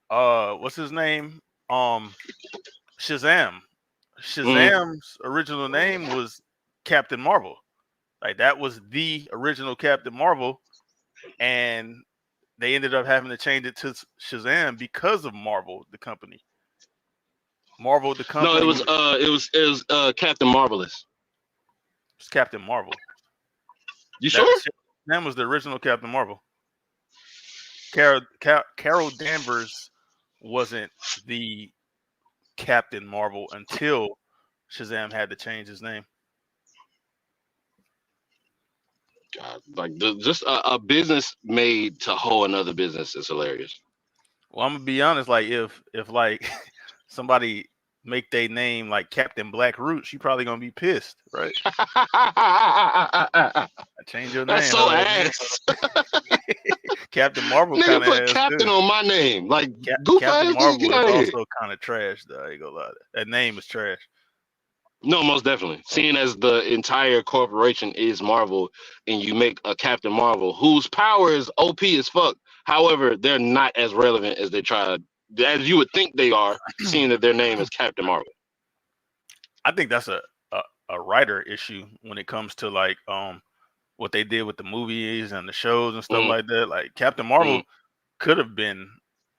what's his name? Shazam. Mm. Shazam's original name was Captain Marvel. Like that was the original Captain Marvel, and they ended up having to change it to Shazam because of Marvel, the company. Marvel, the No, company, was Captain Marvelous. Captain Marvel. You That sure? Shazam was the original Captain Marvel. Carol Danvers wasn't the Captain Marvel until Shazam had to change his name. God, like just a business made to whole another business is hilarious. Well, I'm gonna be honest. Like if like somebody make their name like Captain Black Roots, you probably gonna be pissed, right? I change your That's name. so How that mean? ass. Captain Marvel Nigga kind of put has Captain too. on my name. Like goof Captain ass nigga, get Marvel is out of here. also kind of trash, though. I ain't gonna lie. That name is trash. No, most definitely. Seeing as the entire corporation is Marvel, and you make a Captain Marvel whose power is OP as fuck. However, they're not as relevant as they try, as you would think they are, seeing that their name is Captain Marvel. I think that's a writer issue when it comes to like what they did with the movies and the shows and stuff Mm, like that. Like Captain mm, Marvel could have been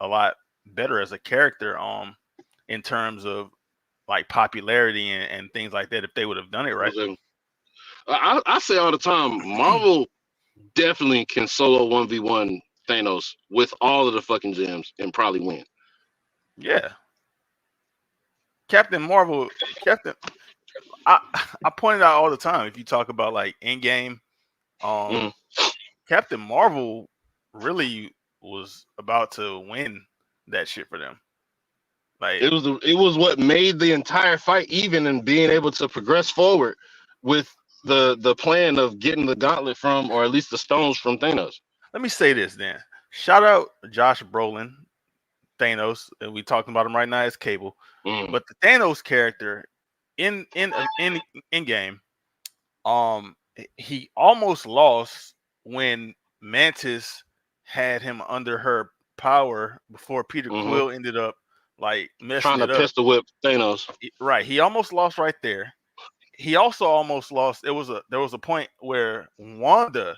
a lot better as a character in terms of like popularity and things like that if they would have done it right. most definitely. I say all the time, Marvel definitely can solo 1v1 Thanos with all of the fucking gems and probably win. Yeah. Captain Marvel, Captain I I pointed out all the time if you talk about like Endgame, Mm. Captain Marvel really was about to win that shit for them. Like It was what made the entire fight even and being able to progress forward with the plan of getting the gauntlet from, or at least the stones from Thanos. let me say this then. Shout out Josh Brolin, Thanos, and we talking about him right now as Cable. Mm. But the Thanos character in game, he almost lost when Mantis had him under her power before Peter Hmm. Quill ended up like messing Trying to it up. pistol whip Thanos Right, he almost lost right there. He also almost lost. There was a point where Wanda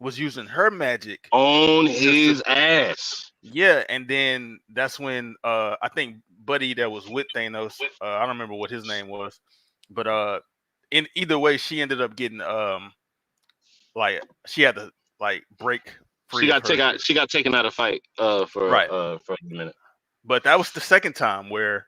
was using her magic on just to his ass. yeah, and then that's when I think Buddy that was with Thanos, I don't remember what his name was, but in either way she ended up getting like she had to like break free of her shit. She got taken out of fight Right. for a minute. But that was the second time where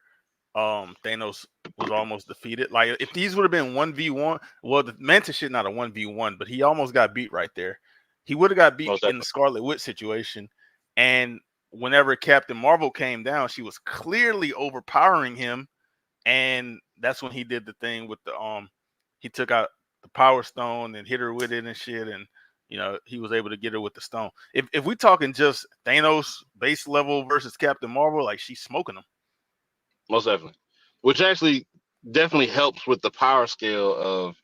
Thanos was almost defeated. Like if these would have been 1v1, well the Mantis shit not a 1v1, but he almost got beat right there. He would have got beat Most in the definitely. Scarlet Witch situation. And whenever Captain Marvel came down, she was clearly overpowering him. And that's when he did the thing with the he took out the power stone and hit her with it and shit. And he was able to get her with the stone. If we talking just Thanos base level versus Captain Marvel, like she's smoking him. Most definitely. Which actually definitely helps with the power scale of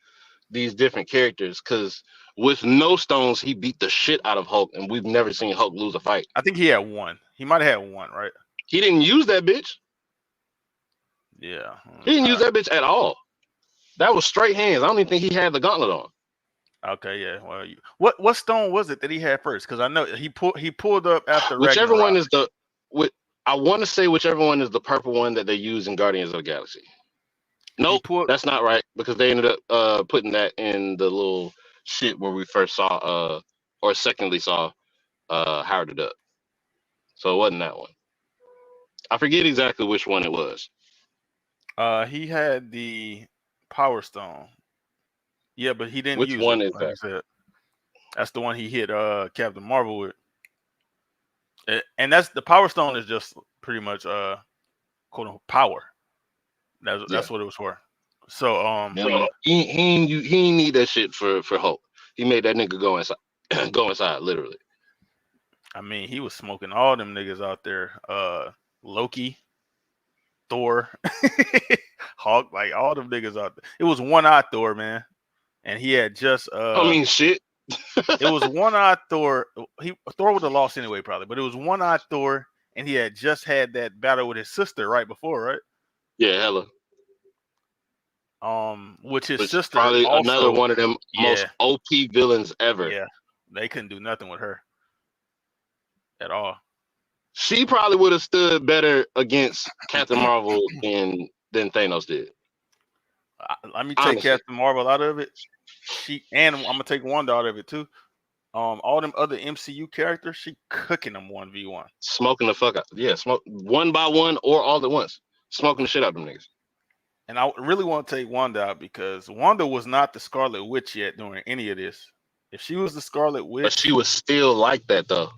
these different characters, because with no stones, he beat the shit out of Hulk, and we've never seen Hulk lose a fight. I think he had one. He might have had one, right? He didn't use that bitch. Yeah. He didn't use that bitch at all. That was straight hands. I don't even think he had the gauntlet on. Okay, yeah. Well, what stone was it that he had first? Because I know he pulled up after Whichever one Ragnarok. is the I want to say whichever one is the purple one that they use in Guardians of the Galaxy. He Nope, pulled. that's not right, because they ended up putting that in the little shit where we first saw or secondly saw Howard the Duck. So it wasn't that one. I forget exactly which one it was. He had the Power Stone. Yeah, but he didn't Which use it. one is Like that? you said, that's the one he hit Captain Marvel with. And that's the Power Stone is just pretty much quote unquote power. Yeah. That's what it was for. So He ain't need that shit for Hulk. He made that nigga go inside, go inside literally. I mean, he was smoking all them niggas out there. Loki, Thor, Hulk, like all them niggas out there. It was one-eyed Thor, man. And he had just I mean, shit. it was one-eyed Thor. Thor would have lost anyway, probably, but it was one-eyed Thor, and he had just had that battle with his sister right before, right? Yeah, hella. Which his Which sister probably another also, one of them most yeah, OP villains ever. yeah, they couldn't do nothing with her at all. She probably would have stood better against Captain Marvel than Thanos did. Let me take Honestly, Captain Marvel out of it. And I'm gonna take Wanda out of it too. All them other MCU characters, she cooking them 1v1. smoking the fuck out. Yeah, smoke one by one or all at once. Smoking the shit out of them niggas. And I really want to take Wanda out because Wanda was not the Scarlet Witch yet during any of this. If she was the Scarlet But Witch, she was still like that though.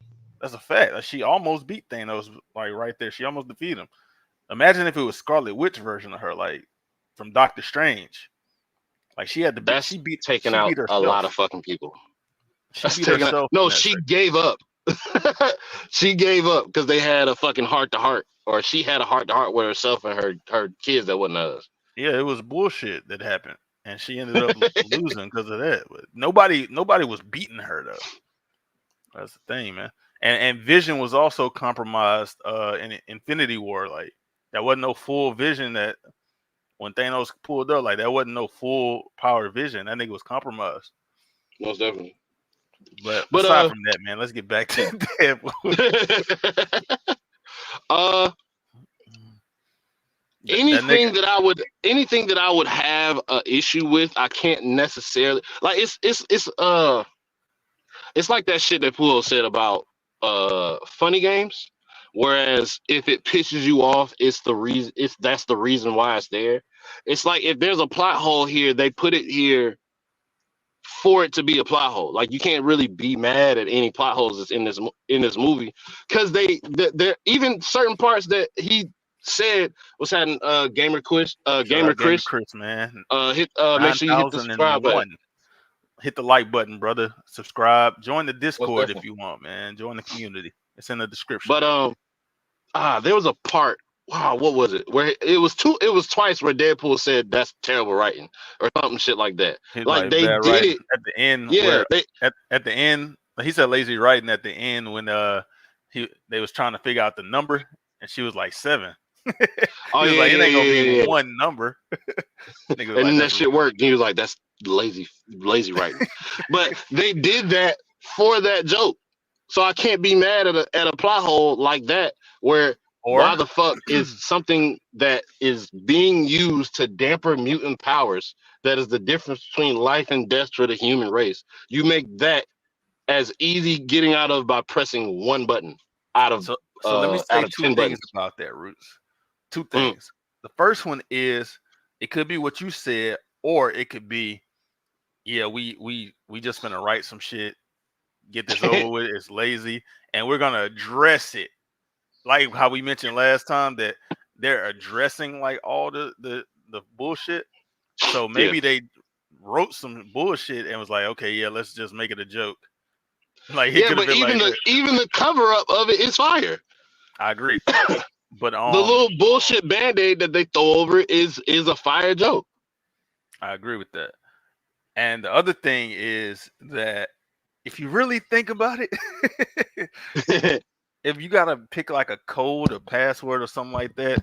that's a fact. Like, she almost beat Thanos, like right there. She almost defeated him. Imagine if it was Scarlet Witch version of her, like from Doctor Strange. Like she had to beat. That's taking She out beat a lot of herself. fucking people. She That's beat taking out. herself in No, that she second. gave up. She gave up because they had a fucking heart to heart, or she had a heart to heart with herself and her kids that wasn't us. Yeah, it was bullshit that happened, and she ended up losing because of that. But nobody was beating her though. That's the thing, man. And Vision was also compromised in Infinity War. Like that wasn't no full Vision that when Thanos pulled up. Like that wasn't no full power Vision. That nigga was compromised. Most definitely. But But aside from that, man, let's get back to Deadpool. anything that I would have a issue with, I can't necessarily like. It's like that shit that Pulo said about funny games. Whereas if it pisses you off, that's the reason why it's there. It's like if there's a plot hole here, they put it here for it to be a plot hole. Like you can't really be mad at any plot holes that's in this movie because they're even certain parts that he said was having Shout gamer out Gamer Chris Chris, man. make sure you hit the subscribe button. 9001. Hit the like button, brother. Subscribe. Join the Most Discord if definitely. you want, man. Join the community. It's in the description. But there was a part. Wow, what was it? Where it was twice where Deadpool said that's terrible writing or something shit like that. He's Like like they bad did writing it. at the end. Yeah, Where at the end he said lazy writing at the end when they was trying to figure out the number and she was like 7. He oh was yeah, like, it yeah, ain't gonna yeah, be yeah. one number. Nigga was And like, then that that's shit worked. And he was like, that's lazy writing. But they did that for that joke. So I can't be mad at a plot hole like that where why or the fuck is something that is being used to dampen mutant powers that is the difference between life and death for the human race. You make that as easy getting out of by pressing one button out of so let me say 10 two things buttons. about that, Roots. Two Mm. things. The first one is it could be what you said, or it could be, yeah, we just gonna write some shit, get this over with. It's lazy, and we're gonna address it like how we mentioned last time that they're addressing like all the bullshit. So Yeah. maybe they wrote some bullshit and was like, okay, yeah, let's just make it a joke. Like it Yeah, could have but been like, even the cover up of it is fire. I agree, but The little bullshit band-aid that they throw over it is a fire joke. I agree with that. And the other thing is that if you really think about it, if you gotta pick like a code, a password, or something like that,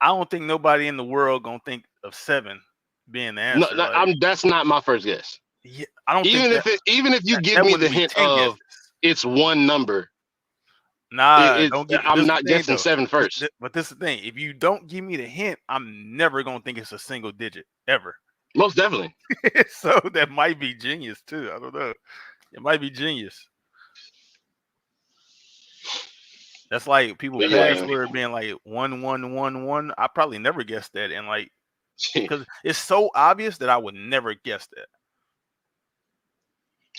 I don't think nobody in the world gonna think of 7 being the No, answer. Like, that's not my first guess. yeah, I don't Even think even if you give that me the wouldn't be hint 10 of guesses. it's one number, Nah, don't give. I'm This not the thing, guessing though. 7 first. But this is the thing. If you don't give me the hint, I'm never gonna think it's a single digit ever. Most definitely. So that might be genius too. I don't know. It might be genius. That's like people But yeah, password being like 1111. I probably never guessed that, and like because it's so obvious that I would never guess that.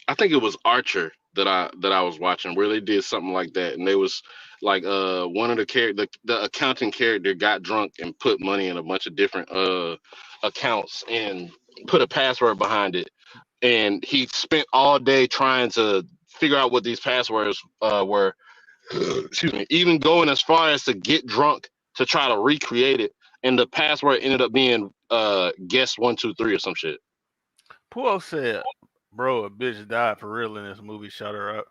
I think it was Archer that I was watching where they did something like that, and they was like one of the accounting character got drunk and put money in a bunch of different accounts and put a password behind it, and he spent all day trying to figure out what these passwords were. Excuse me, even going as far as to get drunk to try to recreate it, and the password ended up being guess 123 or some shit. Puo said, "Bro, a bitch died for real in this movie. Shut her up."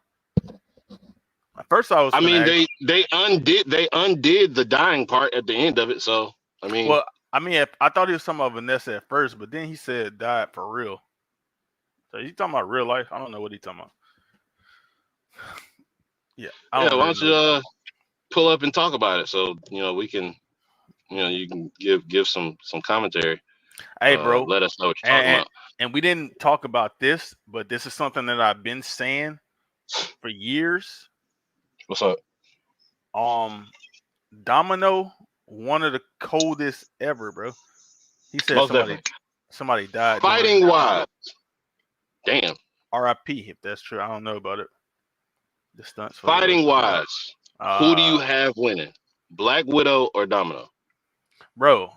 At first, I was I gonna mean, ask. they undid the dying part at the end of it. So I mean, Well, I mean, I thought he was talking about Vanessa at first, but then he said died for real. So he's talking about real life. I don't know what he's talking about. Yeah, I yeah. don't Why really don't know you what he's talking about. pull up and talk about it? So we can, you can give some commentary. Hey, bro, Let us know what you're talking and about. and we didn't talk about this, but this is something that I've been saying for years. What's up? Um, Domino, one of the coldest ever, bro. He said Most definitely. somebody died doing Fighting wise, damn. RIP. If that's true, I don't know about it. The stunts for the Fighting wise, who do you uh, have winning? Black Widow or Domino? bro.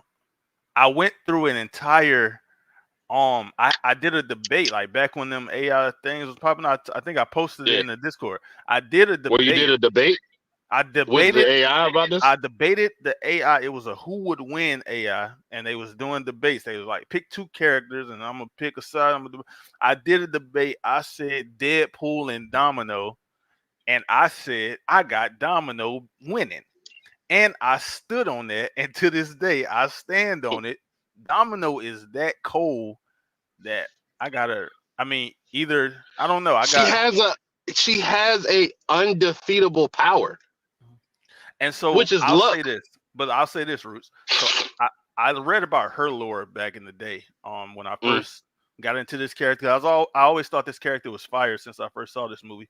I went through an entire I did a debate like back when them AI things was popping out. I think I posted it Yeah. in the Discord. I did a Where you debate. did a debate I with the debated AI about this? I debated the AI. It was a who would win AI, and they was doing debates. They was like, pick two characters, and I'm gonna pick a side. I did a debate. I said Deadpool and Domino, and I said I got Domino winning, and I stood on that. And to this day, I stand on it. Domino is that cold that I gotta. I mean, either I don't know. I She got has a undefeatable power, And so which is I'll say luck. this, but I'll say this, Roots. So I read about her lore back in the day. When I Mm, first got into this character, I always thought this character was fire since I first saw this movie,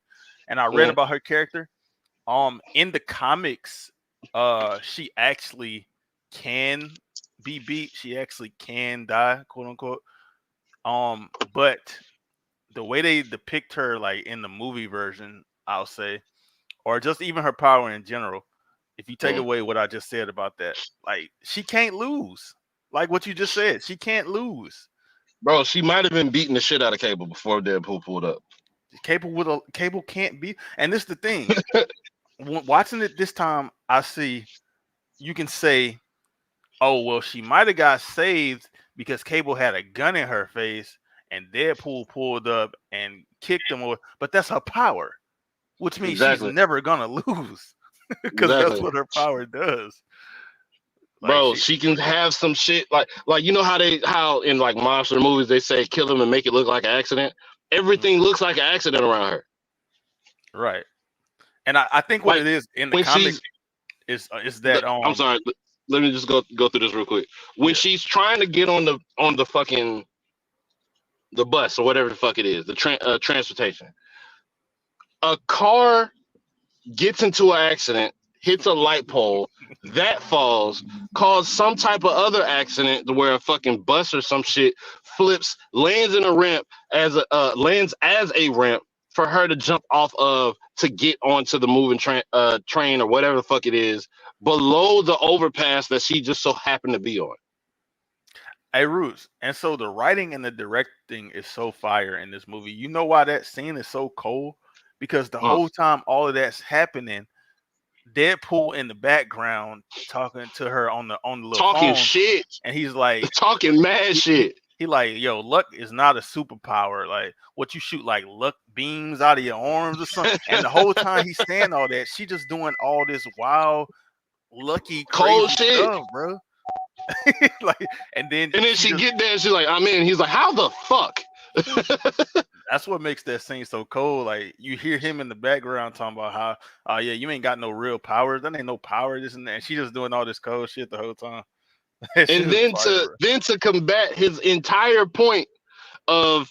and I read mm. about her character. In the comics, she actually can be beat. She actually can die, quote unquote. But the way they depict her, like in the movie version, I'll say, or just even her power in general. If you take Mm. away what I just said about that, like she can't lose. Like what you just said, she can't lose. Bro, she might have been beating the shit out of Cable before Deadpool pulled up. Cable can't be. And this is the thing. Watching it this time, I see you can say, "Oh well, she might have got saved because Cable had a gun in her face, and Deadpool pulled up and kicked him." But that's her power, which means she's Exactly. never gonna lose because that's Exactly. what her power does. Like Bro, she, she can have some shit like you know how in like monster movies they say kill them and make it look like an accident. Everything looks like an accident around her. right. And I think what Like it is in the when comic she's is that I'm sorry, let me just go through this real quick. When yeah. she's trying to get on the fucking the bus or whatever the fuck it is, the transportation, a car gets into an accident, hits a light pole, that falls, cause some type of other accident to where a fucking bus or some shit flips, lands in a ramp lands as a ramp for her to jump off of to get onto the moving train or whatever the fuck it is below the overpass that she just so happened to be on. Hey Roots. And so the writing and the directing is so fire in this movie. You know why that scene is so cold? Because the Mm. whole time all of that's happening, Deadpool in the background talking to her on the little Talking phone, shit, and he's like talking mad he, he, shit. he like, yo, luck is not a superpower. Like what you shoot like luck beams out of your arms or something. And the whole time he's saying all that, she just doing all this wild, lucky, Cold crazy shit. stuff, bro. Like, and then And then she she just get there and she's like, I'm in. He's like, how the fuck? that's what makes that scene so cold. Like you hear him in the background talking about how, oh yeah, you ain't got no real powers. That ain't no power. This and that. And she just doing all this cold shit the whole time. That shit And was fire, bro. then to combat his entire point of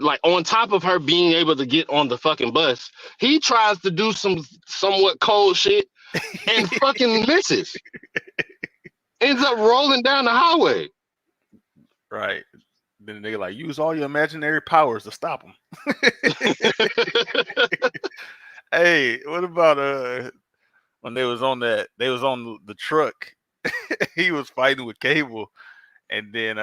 like on top of her being able to get on the fucking bus, he tries to do some somewhat cold shit and fucking misses. Ends up rolling down the highway. Right. Then they like use all your imaginary powers to stop him. Hey, what about when they was on the truck, he was fighting with Cable, and then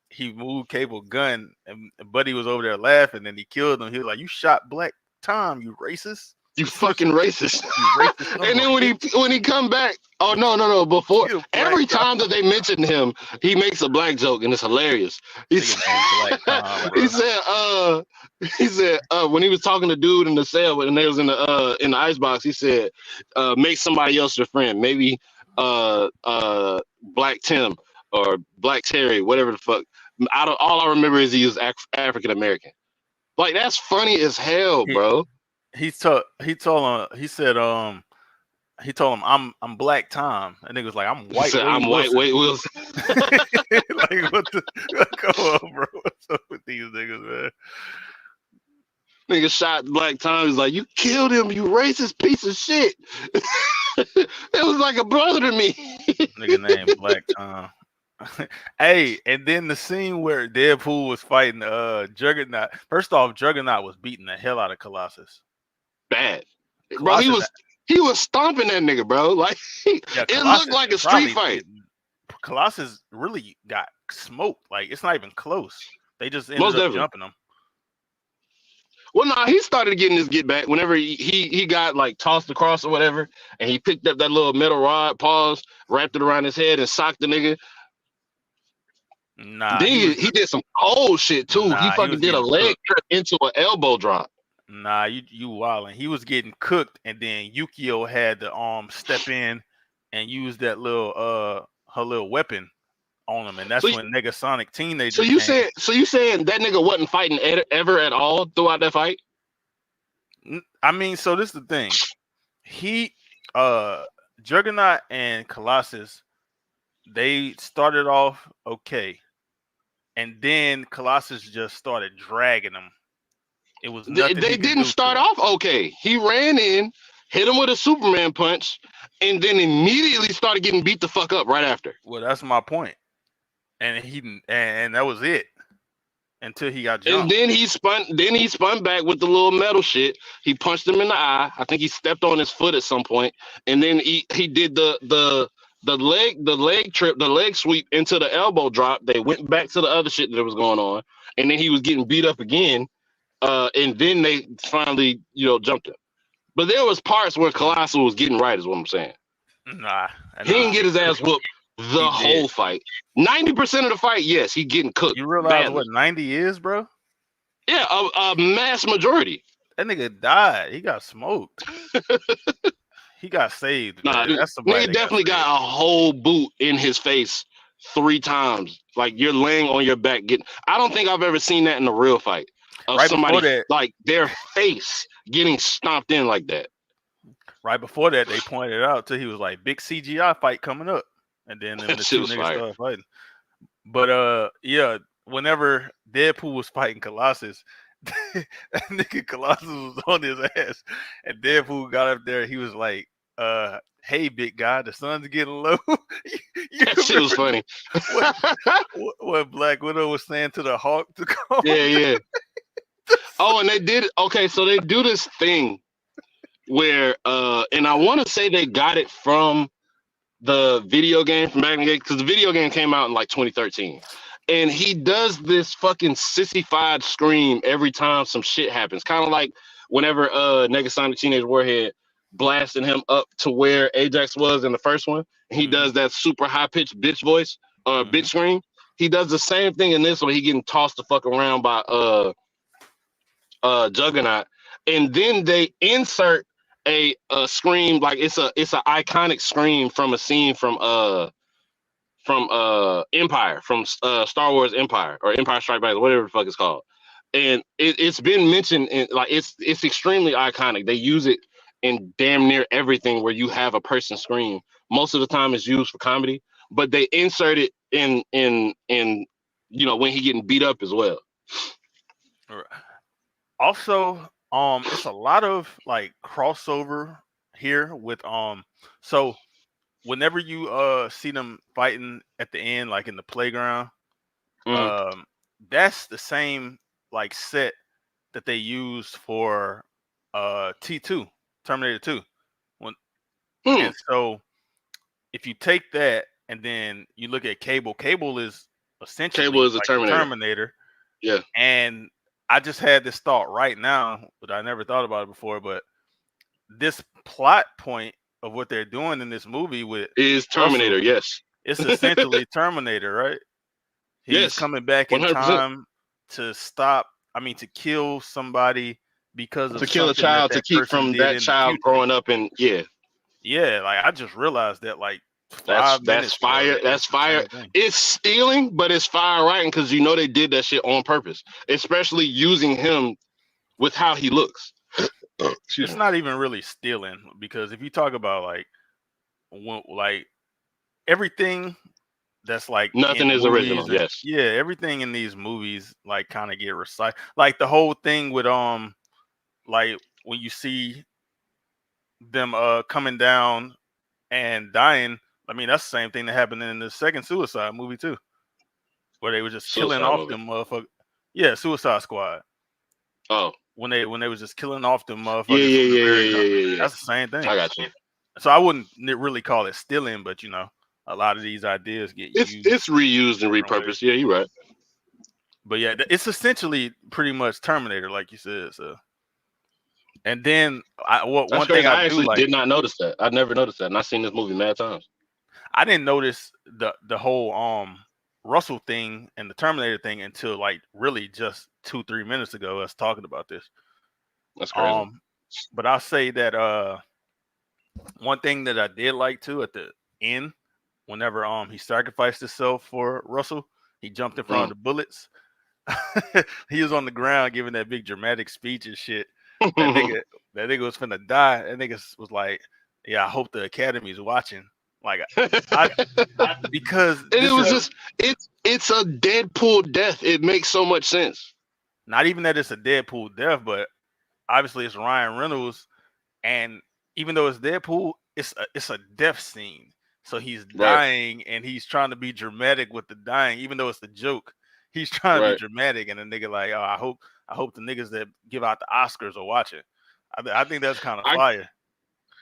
he moved Cable gun, and Buddy was over there laughing, and he killed him. He was like, "You shot Black Tom, you racist." You fucking racist. You racist. And then when he come back, oh no. Before You black every guy. time that they mention him, he makes a black joke and it's hilarious. He Nigga said, named Black Tom, bro. he said when he was talking to dude in the cell and they was in the icebox, he said, make somebody else your friend. Maybe Black Tim or Black Terry, whatever the fuck. All I remember is he was African American. Like that's funny as hell, bro. He told him, he said he told him I'm Black Tom, and nigga was like, I'm He White said, Wade I'm White Wilson. Wade Wilson. Like what the come on, bro? What's up with these niggas, man? Nigga shot Black Tom. He's like, you killed him, you racist piece of shit. It was like a brother to me. Nigga named Black Tom. Hey, and then the scene where Deadpool was fighting Juggernaut. First off, Juggernaut was beating the hell out of Colossus. Bad. Colossus, Bro, he was stomping that nigga, bro. Like it looked like a street fight. Colossus really got smoked. Like it's not even close. They just ended up jumping him. Well, nah, he started getting his get back whenever he got like tossed across or whatever, and he picked up that little metal rod, wrapped it around his head, and socked the nigga. Nah, then he did some cold shit too. Nah, he fucking did a leg trip into an elbow drop. Nah, you wildin'. He was getting cooked, and then Yukio had to step in and use that little her little weapon on him, and that's when Negasonic Teenager. So you saying that nigga wasn't fighting ever at all throughout that fight? I mean, so this is the thing. He Juggernaut and Colossus, they started off okay, and then Colossus just started dragging them. It was nothing. They didn't start off okay. He ran in, hit him with a Superman punch, and then immediately started getting beat the fuck up right after. Well, that's my point. And that was it until he got jumped. And then he spun back with the little metal shit. He punched him in the eye. I think he stepped on his foot at some point, and then he did the leg sweep into the elbow drop. They went back to the other shit that was going on, and then he was getting beat up again. And then they finally, jumped him. But there was parts where Colossus was getting right, is what I'm saying. Nah. He didn't get his ass whooped the whole fight. 90% of the fight, yes, he getting cooked. You realize what 90 is, bro? Yeah, a mass majority. That nigga died. He got smoked. He got saved. Nah, nigga definitely got a whole boot in his face 3 times. Like you're laying on your back getting. I don't think I've ever seen that in a real fight. Of right somebody like their face getting stomped in like that. Right before that, they pointed out till he was like, big CGI fight coming up. And then the 2 niggas started fighting. But yeah, whenever Deadpool was fighting Colossus, that nigga Colossus was on his ass. And Deadpool got up there, he was like, hey big guy, the sun's getting low. That shit was funny. What Black Widow was saying to the Hawk to come. Yeah. Oh, and they did. Okay, so they do this thing where, and I want to say they got it from the video game from back in the day, because the video game came out in like 2013. And he does this fucking sissified scream every time some shit happens. Kind of like whenever Negasonic Teenage Warhead blasting him up to where Ajax was in the first one. And he does that super high-pitched bitch voice, bitch scream. He does the same thing in this one. He getting tossed the fuck around by Juggernaut, and then they insert a scream, like it's an iconic scream from a scene from Empire, from Star Wars Empire or Empire Strikes Back, whatever the fuck it's called. And it's been mentioned in like it's extremely iconic. They use it in damn near everything where you have a person scream. Most of the time it's used for comedy, but they insert it in when he getting beat up as well. All right. Also, it's a lot of like crossover here with so whenever you see them fighting at the end, like in the playground, that's the same like set that they used for T2, Terminator 2. And so if you take that and then you look at Cable is essentially a Terminator. Yeah. And I just had this thought right now, but I never thought about it before. But this plot point of what they're doing in this movie with Is Terminator? Russell, Yes. it's essentially Terminator, right? He's Yes. coming back in 100%. time to stop. I mean, to kill somebody because of To kill a something that child, to that keep person from did that in the child future. growing up, and Yeah, like I just realized that like that's 5 minutes ago fire. that That's it's the fire. same thing. It's stealing, but it's fire writing because you know they did that shit on purpose, especially using him with how he looks. Excuse It's me. not even really stealing because if you talk about like everything that's like Nothing in is original. movies and Yes. yeah, everything in these movies like kind of get recycled. Like the whole thing with like when you see them coming down and dying, I mean that's the same thing that happened in the second Suicide movie too, where they were just killing Suicide off movie. them motherfuckers. Yeah, Suicide Squad. Oh. When they was just killing off them Yeah. motherfuckers Yeah. from the Yeah. Yeah. very jump. Yeah. Yeah. Yeah. That's the same thing. I got you. So I wouldn't really call it stealing, but you know, a lot of these ideas get used It's reused and different ways. repurposed. Yeah, you're right. But yeah, it's essentially pretty much Terminator, like you said. So, and then That's one thing crazy. I I do actually like, did not notice that. I never noticed that, and I've seen this movie mad times. I didn't notice the whole Russell thing and the Terminator thing until like really just 2-3 minutes ago. Us talking about this. That's crazy. But I'll say that one thing that I did like too at the end, whenever he sacrificed himself for Russell, he jumped in front of the bullets. He was on the ground giving that big dramatic speech and shit. That nigga, that nigga was finna die. That nigga was like, "Yeah, I hope the Academy's watching." Like, I because And it this was is just it's a Deadpool death. It makes so much sense. not even that it's a Deadpool death, but obviously it's Ryan Reynolds, and even though it's Deadpool, it's a death scene. So he's Right, dying, and he's trying to be dramatic with the dying, even though it's a joke. He's trying to be right. dramatic, and the nigga like, oh, I hope the niggas that give out the Oscars are watching. I think that's kind of I fire.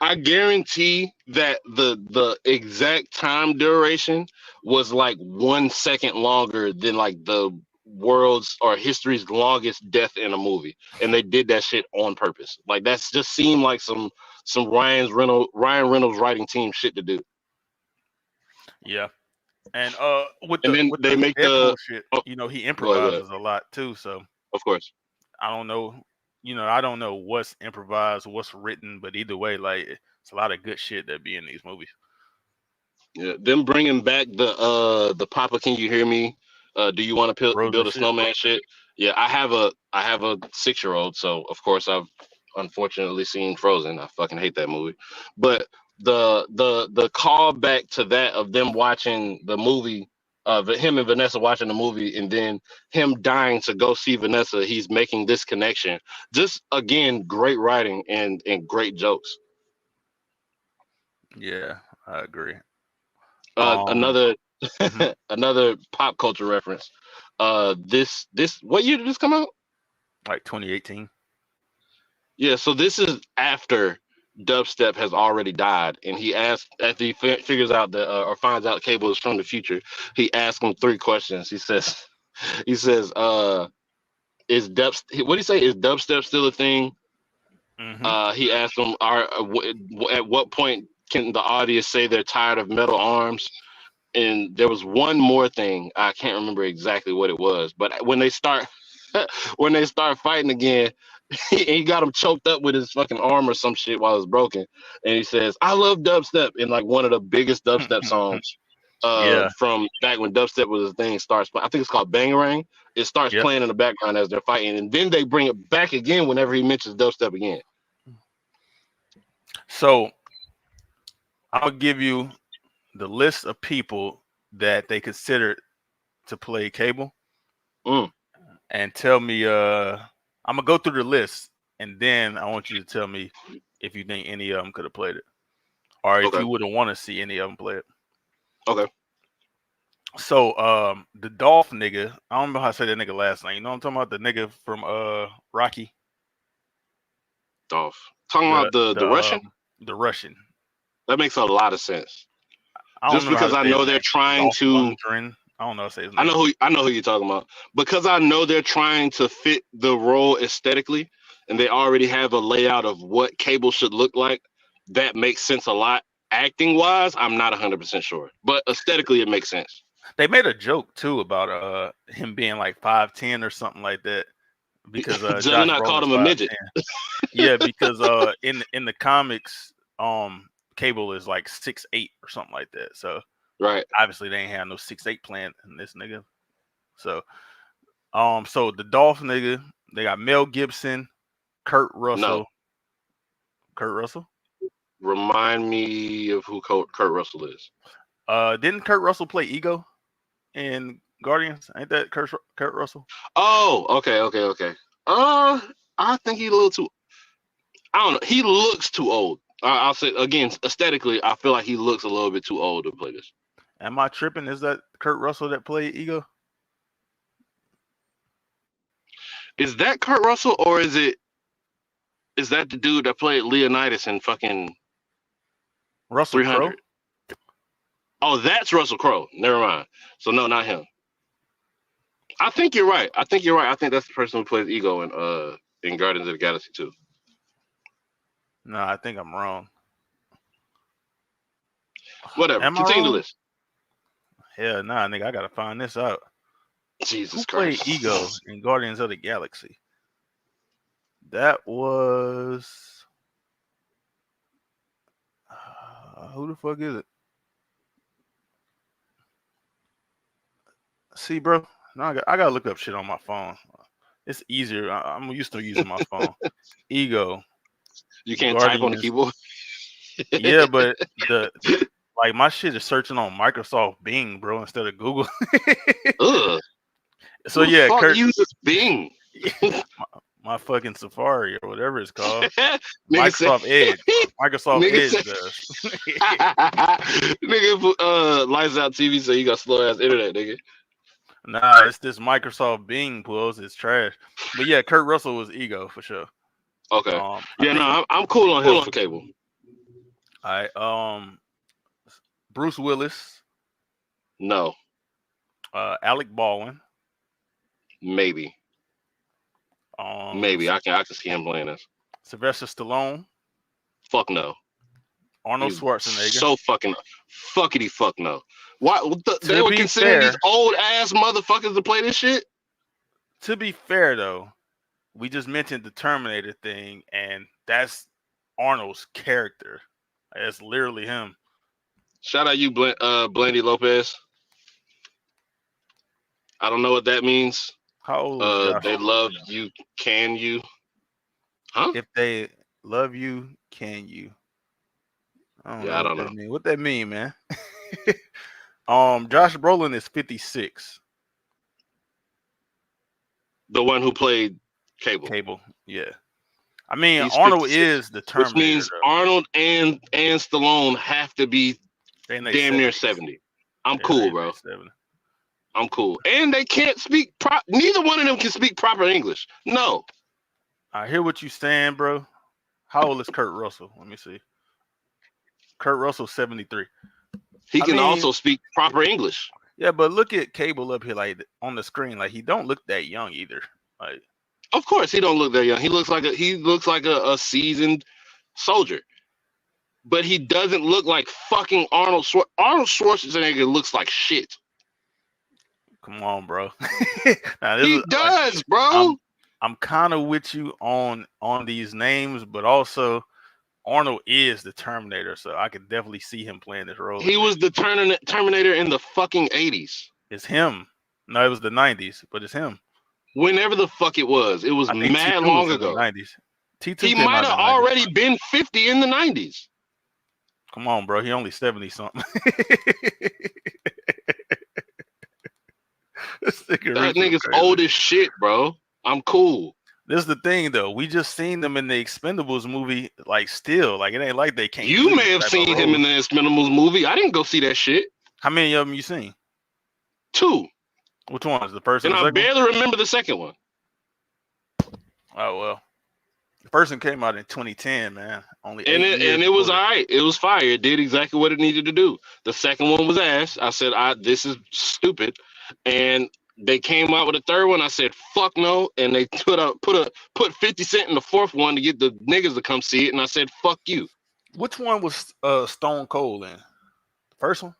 I guarantee that the exact time duration was like 1 second longer than like the world's or history's longest death in a movie, and they did that shit on purpose. Like that's just seemed like some Ryan Reynolds writing team shit to do. Yeah, and with And the then with they the make Deadpool shit, oh, you know, he go ahead, go ahead. improvises a lot too. So Of course. I don't know, I don't know what's improvised, what's written, but either way, like it's a lot of good shit that be in these movies. Yeah, them bringing back the Papa Can You Hear Me? Do you want to Frozen build a shit. snowman shit? Yeah, I have a 6 year old, so of course I've unfortunately seen Frozen. I fucking hate that movie. But the call back to that of them watching the movie, him and Vanessa watching the movie, and then him dying to go see Vanessa, he's making this connection. Just again, great writing and great jokes. Yeah, I agree. Um, Another mhm, another pop culture reference. This what year did this come out? like 2018. Yeah, so this is after dubstep has already died, and he asks after he figures out that or finds out Cable is from the future. He asks him 3 questions. He says, is dubstep? What do you say? Is dubstep still a thing? Hmm. He asked him, at what point can the audience say they're tired of metal arms? And there was one more thing. I can't remember exactly what it was, but when they start when they start fighting again, he got him choked up with his fucking arm or some shit while it's broken, and he says, "I love dubstep," in like one of the biggest dubstep songs Yeah, from back when dubstep was a thing. Starts, I think it's called Bangarang. It starts yep. playing in the background as they're fighting, and then they bring it back again whenever he mentions dubstep again. So I'll give you the list of people that they considered to play Cable, Mm, and tell me. I'm gonna go through the list, and then I want you to tell me if you think any of them could have played it, or if okay, you wouldn't want to see any of them play it. okay. So, the Dolph nigga, I don't know how to say that nigga last name. You know what I'm talking about? The nigga from Rocky, Dolph. Talking the about the Russian. the Russian. That makes a lot of sense. I don't Just remember how because to I say his know they're name. trying Dolph to Lundgren. I don't know how to say his I name. know who you're talking about. Because I know they're trying to fit the role aesthetically, and they already have a layout of what Cable should look like, that makes sense a lot. Acting wise, I'm not 100% sure, but aesthetically, it makes sense. They made a joke too about him being like 5'10" or something like that because Josh Juggernaut called Brolin's him a midget. 5'10". Yeah, because in the comics, Cable is like 6'8" or something like that. So Right. obviously they ain't have no 6'8" plan in this nigga. So so the Dolph nigga, they got Mel Gibson, Kurt Russell. No. Kurt Russell? Remind me of who Kurt Russell is. Didn't Kurt Russell play Ego in Guardians? Ain't that Kurt Russell? Oh, okay. I think he's a little too. I don't know. He looks too old. I'll say again, aesthetically, I feel like he looks a little bit too old to play this. Am I tripping? Is that Kurt Russell that played Ego? Is that Kurt Russell, or is that the dude that played Leonidas in fucking Russell 300? Crowe? Oh, that's Russell Crowe. Never mind. So no, not him. I think you're right. I think that's the person who plays Ego in Guardians of the Galaxy 2. No, I think I'm wrong. Whatever. Am I Continue the wrong? list. Hell nah, nigga, I gotta find this out. Jesus Who played Christ. Ego in Guardians of the Galaxy? That was who the fuck is it? See, bro, now I gotta look up shit on my phone. It's easier. I'm used to using my phone. Ego. You can't Guardians. type on the keyboard. Yeah, but like my shit is searching on Microsoft Bing, bro, instead of Google. Ugh. So Who the yeah, fuck Kurt uses Bing? my fucking Safari or whatever it's called. Nigga Microsoft said- Edge. Microsoft Nigga Edge said- does. Nigga, lights out TV, so you got slow ass internet, nigga. Nah, it's this Microsoft Bing pulls. It's trash. But yeah, Kurt Russell was Ego for sure. Okay. I No, I'm cool on him for Cable. All right. Bruce Willis. No, Alec Baldwin. maybe I can see him playing this. Sylvester Stallone. Fuck no. Arnold Schwarzenegger. So fuckity fuck no. Why they To were be considering fair- these old ass motherfuckers to play this shit? To be fair though, we just mentioned the Terminator thing, and that's Arnold's character. That's literally him. Shout out you, Blandy Lopez. I don't know what that means. How old is Josh? They love you. Can you? Huh? If they love you, can you? I don't know. What that mean, man? Josh Brolin is 56. The one who played Cable. Cable, yeah. I mean, He's Arnold 56, is the Terminator. Which means though. Arnold and Stallone have to be They in their damn near 70s. 70. I'm Yeah, cool, they in bro. their 70s. I'm cool. And they can't speak neither one of them can speak proper English. No. I hear what you saying, bro. How old is Kurt Russell? Let me see. Kurt Russell, 73. He I can mean- also speak proper English. Yeah, but look at Cable up here, like on the screen. Like he don't look that young either. Like Of course, he don't look that young. He looks like a seasoned soldier. But he doesn't look like fucking Arnold Schwarzenegger. Arnold Schwarzenegger looks like shit. come on, bro. He does, bro. I'm kind of with you on these names, but also Arnold is the Terminator, so I could definitely see him playing this role. He was the Terminator in the fucking 80s. It's him. No, it was the 90s, but it's him. Whenever the fuck it was. It was I think mad T2 long was in the ago. 90s. T2 He came out might in have the 90s. already been 50 in the 90s. Come on, bro. He only 70 something. That nigga's old as shit, bro. I'm cool. This is the thing, though. We just seen them in the Expendables movie, like still. Like it ain't like they can't. You may have seen him in the Expendables movie. I didn't go see that shit. How many of them you seen? 2. Which one is the first And and I the second? barely remember the second one. Oh well, the first one came out in 2010, man. Only And 8 years it was before all right. It was fire. It did exactly what it needed to do. The second one was ass. I said, this is stupid. And they came out with a third one. I said, fuck no. And they put 50 Cent in the fourth one to get the niggas to come see it. And I said, fuck you. Which one was Stone Cold in? The first one?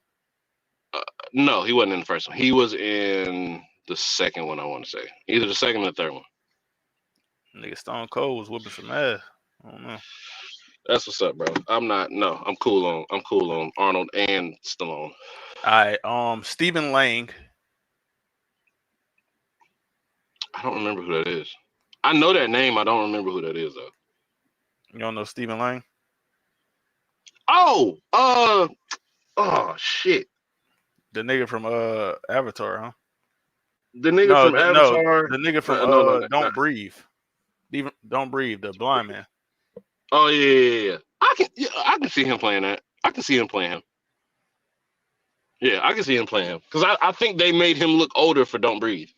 No, he wasn't in the first one. He was in the second one, I want to say. Either the second or the third one. Nigga, Stone Cold was whooping some ass. I don't know. That's what's up, bro. I'm cool on Arnold and Stallone. All right, Stephen Lang. I don't remember who that is. I know that name. I don't remember who that is though. You don't know Stephen Lang? Oh, shit. The nigga from Avatar, huh? The nigga from Avatar. The nigga from Don't Breathe. Don't Breathe, the blind man. Oh yeah. I can see him playing that. I can see him playing him. Yeah, I can see him playing him because I think they made him look older for Don't Breathe.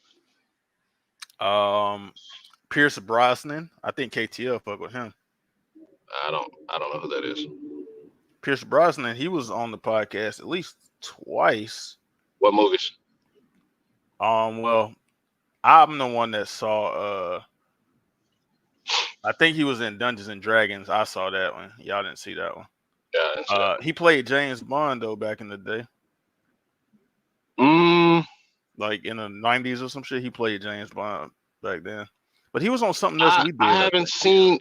Pierce Brosnan. I think KTL fuck with him. I don't know who that is. Pierce Brosnan. He was on the podcast at least twice. What movies? Well, I'm the one that saw. I think he was in Dungeons and Dragons. I saw that one. Y'all didn't see that one. Yeah. He played James Bond though back in the day. Like in the 90s or some shit. He played James Bond back then. But he was on something else we did. I haven't seen.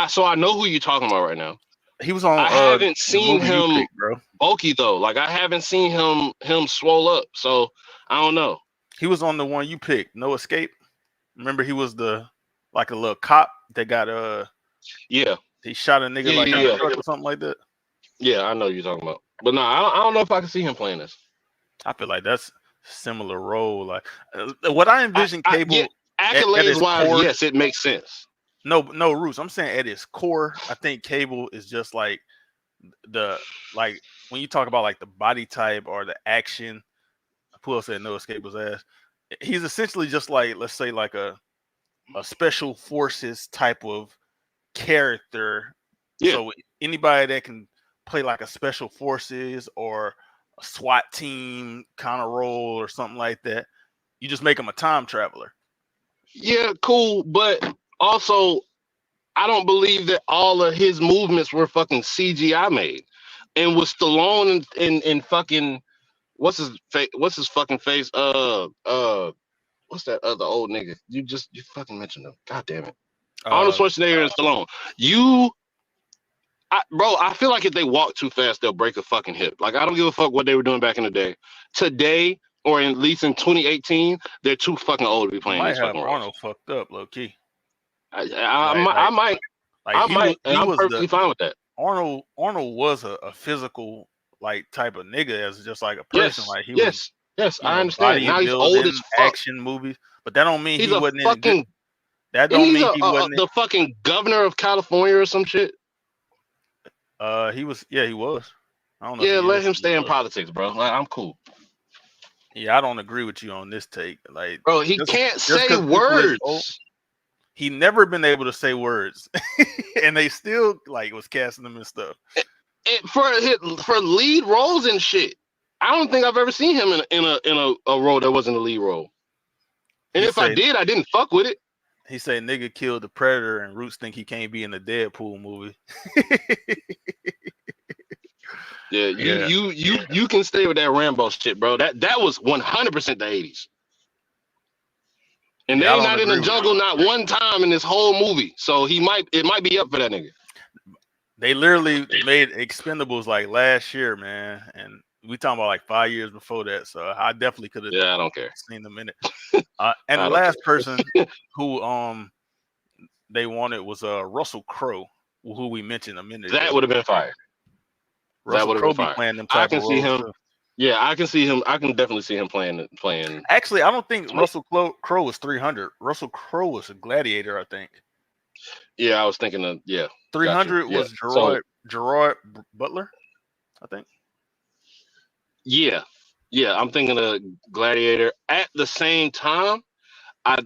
So I know who you're talking about right now. He was on. I haven't seen him picked, bro. bulky though. Like I haven't seen him swole up. So I don't know. He was on the one you picked, No Escape. Remember, he was a little cop that got Yeah. He shot a nigga in a truck or something like that. Yeah, I know what you're talking about. But no, I don't know if I can see him playing this. I feel like that's a similar role. Like what I envision Cable. Accolades wise, yes, it makes sense. No, Roots. I'm saying at its core, I think Cable is just like when you talk about like the body type or the action. Who else said No Escape was ass? He's essentially just like, let's say, like a special forces type of character. Yeah. So anybody that can play like a special forces or a SWAT team kind of role or something like that, you just make him a time traveler. Yeah, cool, but also I don't believe that all of his movements were fucking CGI made. And with Stallone and fucking what's his fucking face? What's that other old nigga? You fucking mentioned him. God damn it. Arnold Schwarzenegger and Stallone. I feel like if they walk too fast, they'll break a fucking hip. Like I don't give a fuck what they were doing back in the day. Today, or at least in 2018, they're too fucking old to be playing these fucking roles. Arnold fucked up, low key. I might, and I'm perfectly fine with that. Arnold was a physical like type of nigga as just like a person. Yes, I understand. Now he's old as fuck. Action movies, but that don't mean he wasn't fucking. In that don't mean he wasn't the fucking governor of California or some shit. He was. Yeah, he was. I don't know. Yeah, let him stay in politics, bro. Like, I'm cool. Yeah, I don't agree with you on this take. Like, bro, he can't say words. He never been able to say words, and they still like was casting him and stuff. For lead roles and shit, I don't think I've ever seen him in a role that wasn't a lead role. And if I did, I didn't fuck with it. He said nigga killed the Predator, and Roots think he can't be in the Deadpool movie. You can stay with that Rambo shit, bro. That was 100% the 80s. And they're not in the jungle not one time in this whole movie. So it might be up for that nigga. They literally made Expendables like last year, man. And we talking about like 5 years before that. So I definitely could have I don't care. Seen them in it. And the last person who they wanted was Russell Crowe, who we mentioned a minute ago. That would have been fire. Russell Crowe be playing them type of roles. See him. Yeah, I can see him. I can definitely see him playing. Actually, I don't think Russell Crowe was 300. Russell Crowe was a gladiator, I think. Yeah, I was thinking of 300 was Gerard Butler, I think. Yeah, I'm thinking of Gladiator. At the same time, I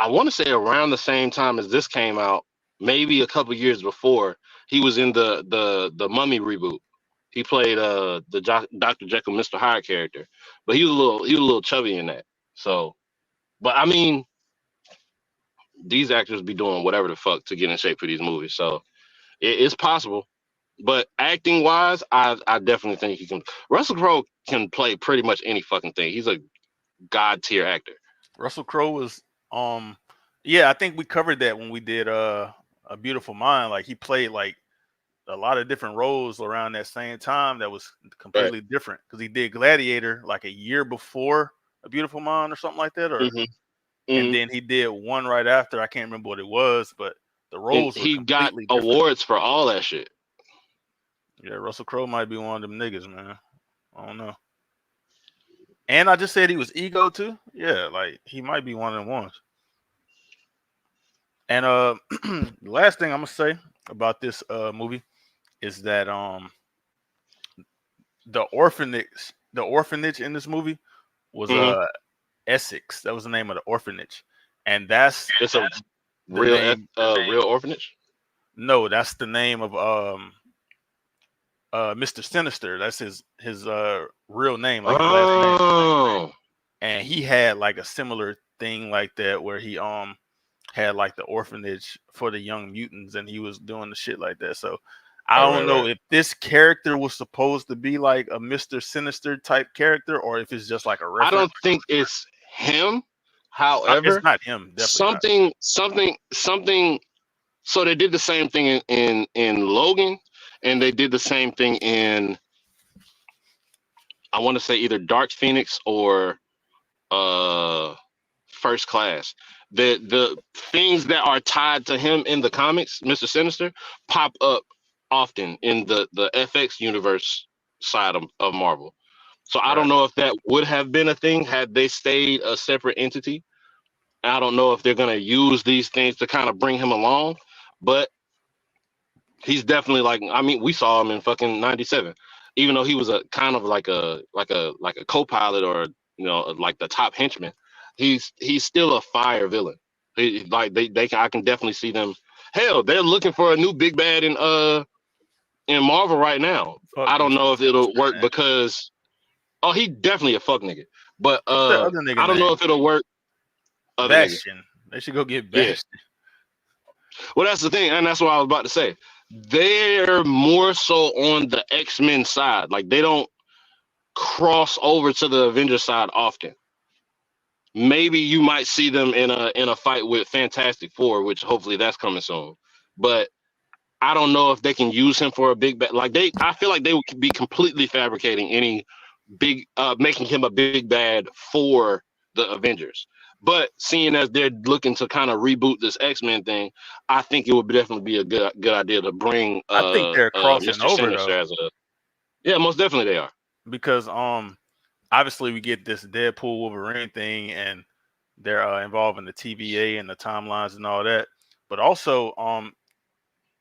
want to say around the same time as this came out, maybe a couple years before, he was in the Mummy reboot. He played Dr. Jekyll, Mr. Hyde character, but he was a little chubby in that. So, but I mean, these actors be doing whatever the fuck to get in shape for these movies. So it's possible. But acting wise, I definitely think he can. Russell Crowe can play pretty much any fucking thing. He's a god tier actor. Russell Crowe was yeah, I think we covered that when we did A Beautiful Mind. Like he played like a lot of different roles around that same time that was Right. completely different because he did Gladiator like a year before A Beautiful Mind or something like that, or hmm and hmm then he did one right after. I can't remember what it was, but the And roles were he got completely different. awards for all that shit. Yeah, Russell Crowe might be one of them niggas, man. I don't know. And I just said he was ego too. Yeah, like he might be one of them ones. And the last thing I'm gonna say about this movie is that the orphanage in this movie was hmm Essex. That was the name of the orphanage, and that's It's a the name. real orphanage. No, that's the name of Mr. Sinister. That's his real name, like his last name. Oh, And he had like a similar thing like that where he had like the orphanage for the young mutants, and he was doing the shit like that. So I don't know right. if this character was supposed to be like a Mr. Sinister type character or if it's just like a I reference. don't think it's him. It's However, not him, definitely not. something. So they did the same thing in Logan, and they did the same thing in, I want to say, either Dark Phoenix or uh First Class. The things that are tied to him in the comics, Mr. Sinister, pop up often in the FX universe side of Marvel. So I Right. don't know if that would have been a thing had they stayed a separate entity. I don't know if they're gonna use these things to kind of bring him along, but he's definitely, like, I mean, we saw him in fucking '97, even though he was a kind of like a co-pilot, or like the top henchman. He's still a fire villain. Like they can, I can definitely see them. Hell, they're looking for a new big bad in Marvel right now. Fuck I don't Mr. know if it'll Sinister, work man. because, oh, he definitely a fuck nigga. But What's that other nigga I don't know name? if it'll work. Other nigga, Bastion. They should go get yeah. Bastion. Well, that's the thing, and that's what I was about to say. They're more so on the X-Men side. Like, they don't cross over to the Avengers side often. Maybe you might see them in a fight with Fantastic Four, which hopefully that's coming soon. But I don't know if they can use him for a big bad. Like, I feel like they would be completely fabricating any big, making him a big bad for the Avengers. But seeing as they're looking to kind of reboot this X-Men thing, I think it would definitely be a good idea to bring I think they're crossing Mr. over Sinister though, as a, yeah, most definitely they are. because obviously we get this Deadpool Wolverine thing, and they're involving the TVA and the timelines and all that. But also,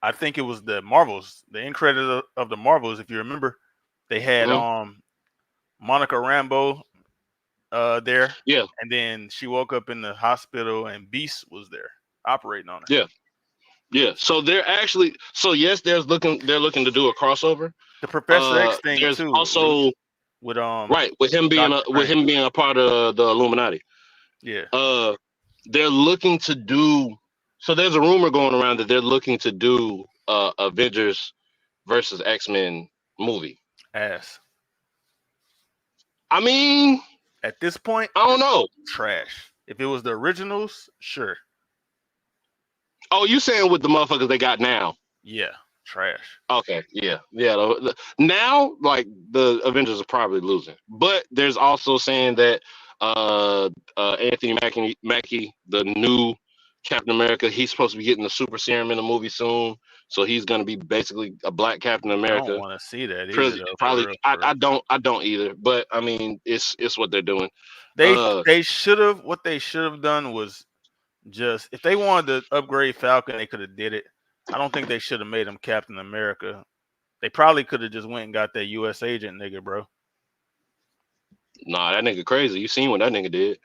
I think it was the Marvels, the end credit of the Marvels. If you remember, they had Mhm. Monica Rambeau there, Yeah, and then she woke up in the hospital, and Beast was there operating on her. yeah, yeah. So they're actually, so yes, they're looking to do a crossover. The Professor X thing There's too, also, with right, Doctor with Strange. him being a part of the Illuminati. Yeah, Uh, they're looking to do. So there's a rumor going around that they're looking to do Avengers versus X-Men movie. ass. I mean, At this point, I don't know. trash. If it was the originals, sure. Oh, you saying with the motherfuckers they got now? Yeah, trash. Okay, yeah, yeah. Now, like, the Avengers are probably losing, but there's also saying that Anthony Mackie, the new Captain America, he's supposed to be getting the super serum in the movie soon, so he's gonna be basically a black Captain I don't America. want to see that either, though. For Probably, real, for real. I don't either, but I mean, it's what they're doing. They Uh, they should have. What they should have done was just, if they wanted to upgrade Falcon, they could have did it. I don't think they should have made him Captain America. They probably could have just went and got that U.S. agent nigga, bro. nah, that nigga crazy. You seen what that nigga did?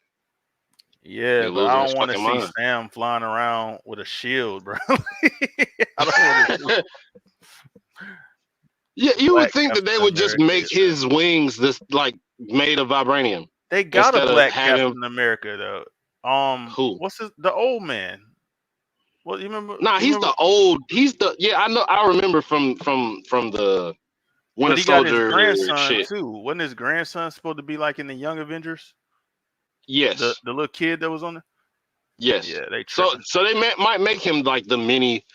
Yeah, Nigga but I losing his don't want to fucking see mind. Sam flying around with a shield, bro. I don't want to. Yeah, you would black think that they Captain would just America make is. his wings this like made of vibranium They got a instead of black having Captain America though. who? What's the old man? What you remember? Nah, You he's remember? the old. He's the yeah. I know. I remember from the Winter But he got his Soldier grandson shit. too. Wasn't his grandson supposed to be like in the Young Avengers? The Yes, little kid that was on there. yes. Yeah, they So tripping. so they might make him like the mini.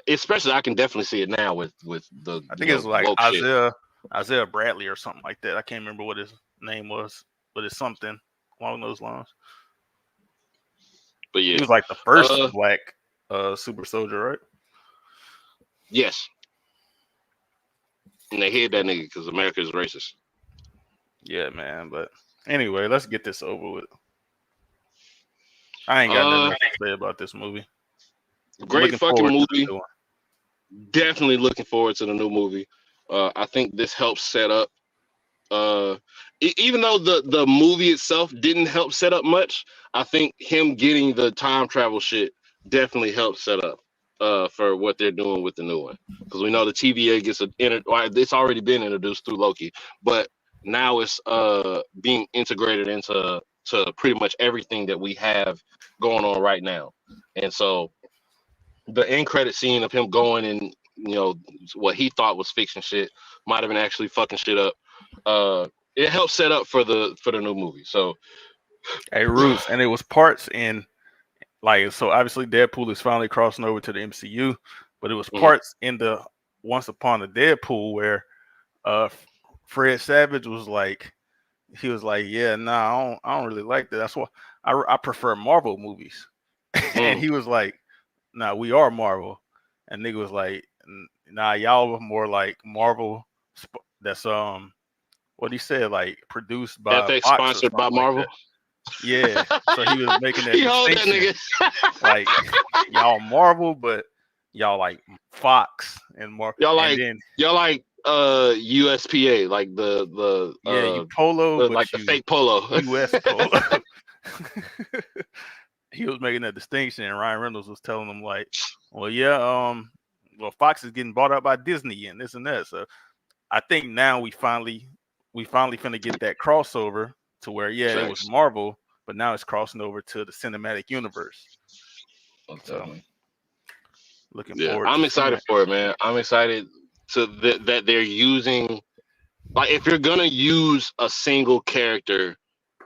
Especially, I can definitely see it now with the I think it's like woke shit. Isaiah Bradley or something like that. I can't remember what his name was, but it's something along those lines. But He yeah, was like the first uh, black super soldier, right? yes. And they hid that nigga because America is racist. Yeah, man. But anyway, let's get this over with. I ain't got nothing else to say about this movie. Great fucking To the movie. new one. Definitely looking forward to the new movie. I think this helps set up. Even though the movie itself didn't help set up much, I think him getting the time travel shit definitely helps set up for what they're doing with the new one. Because we know the TVA gets it's already been introduced through Loki, but now it's being integrated into pretty much everything that we have going on right now. And so the end credit scene of him going and what he thought was fixing shit might have been actually fucking shit up. It helped set up for the new movie. So Hey, Roots, and it was parts in like so. Obviously, Deadpool is finally crossing over to the MCU, but it was parts in the Once Upon a Deadpool where Fred Savage was like, he was like, yeah, nah, I don't really like that. That's why I prefer Marvel movies. And he was like, nah, we are Marvel. And nigga was like, nah, y'all are more like Marvel. That's what he said, like produced by FX Fox sponsored by Marvel. Like yeah, so he was making that he hold that distinction. nigga. Like y'all Marvel, but y'all like Fox and more. Y'all like USPA, like the you polo, but like the fake polo. US polo. He was making that distinction, and Ryan Reynolds was telling him like, well, yeah, well, Fox is getting bought out by Disney and this and that. So I think now we finally finna get that crossover to where it was Marvel, but now it's crossing over to the cinematic universe. Okay. So looking forward. I'm I'm excited for it, man. I'm excited that they're using, like, if you're gonna use a single character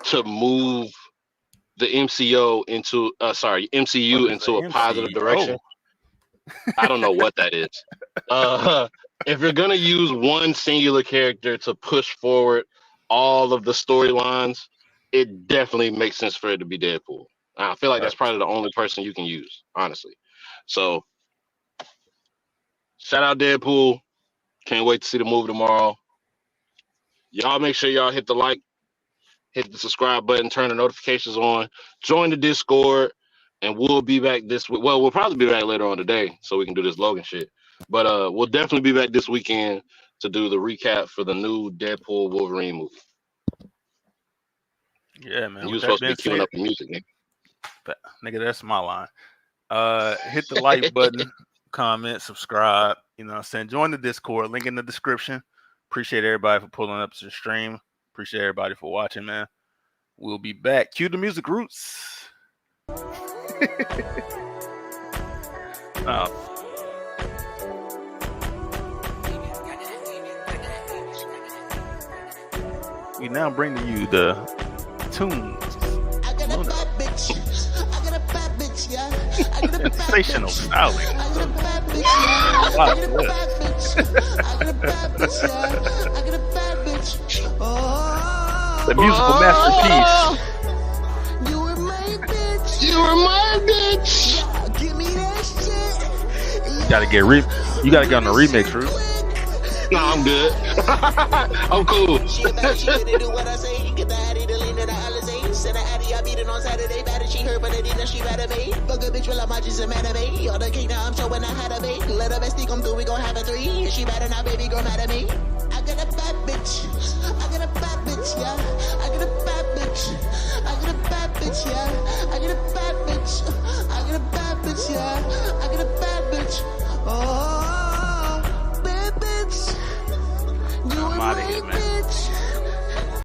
to move the MCU into a positive direction. I don't know what that is. If you're gonna use one singular character to push forward all of the storylines, it definitely makes sense for it to be Deadpool. I feel like that's probably the only person you can use, honestly. So, shout out Deadpool. Can't wait to see the movie tomorrow. Y'all make sure y'all hit the like, hit the subscribe button, turn the notifications on, join the Discord, and we'll be back this week. Well, we'll probably be back later on today so we can do this Logan shit. But we'll definitely be back this weekend to do the recap for the new Deadpool Wolverine movie. Yeah, man. You were supposed to be queuing up the music, nigga, that's my line. Hit the like button, comment, subscribe. You know what I'm saying? Join the Discord, link in the description. Appreciate everybody for pulling up to the stream. Appreciate everybody for watching, man. We'll be back. Cue the music, Roots. We now bring to you the tunes. I got a bad bitch. I got a bad bitch, yeah. I got a bad sensational bitch. styling. I got a bad bitch. I got a bad bitch. I got a bad bitch, yeah. I got a bad bitch. Oh, The musical masterpiece. you were my bitch. You were my bitch. Yeah, give me that shit. You gotta get you gotta get on the remix, Ruth. No, I'm good. I'm cool. She about she better do what I say. Get the Addy to lean to the Alizé. Send her Addy, I beat it on Saturday. Bad as she heard, but I didn't know she better me. Fuck a bitch, well, I'm just a man of me. All the king now, I'm showing I had a bait. Let her bestie come through, we gon' have a 3. If she better now, baby girl, mad at me. I got a bad bitch. I got a bad bitch, yeah. I got a bad bitch. I got a bad bitch, yeah. I got a bad bitch. I got a bad bitch, yeah. I got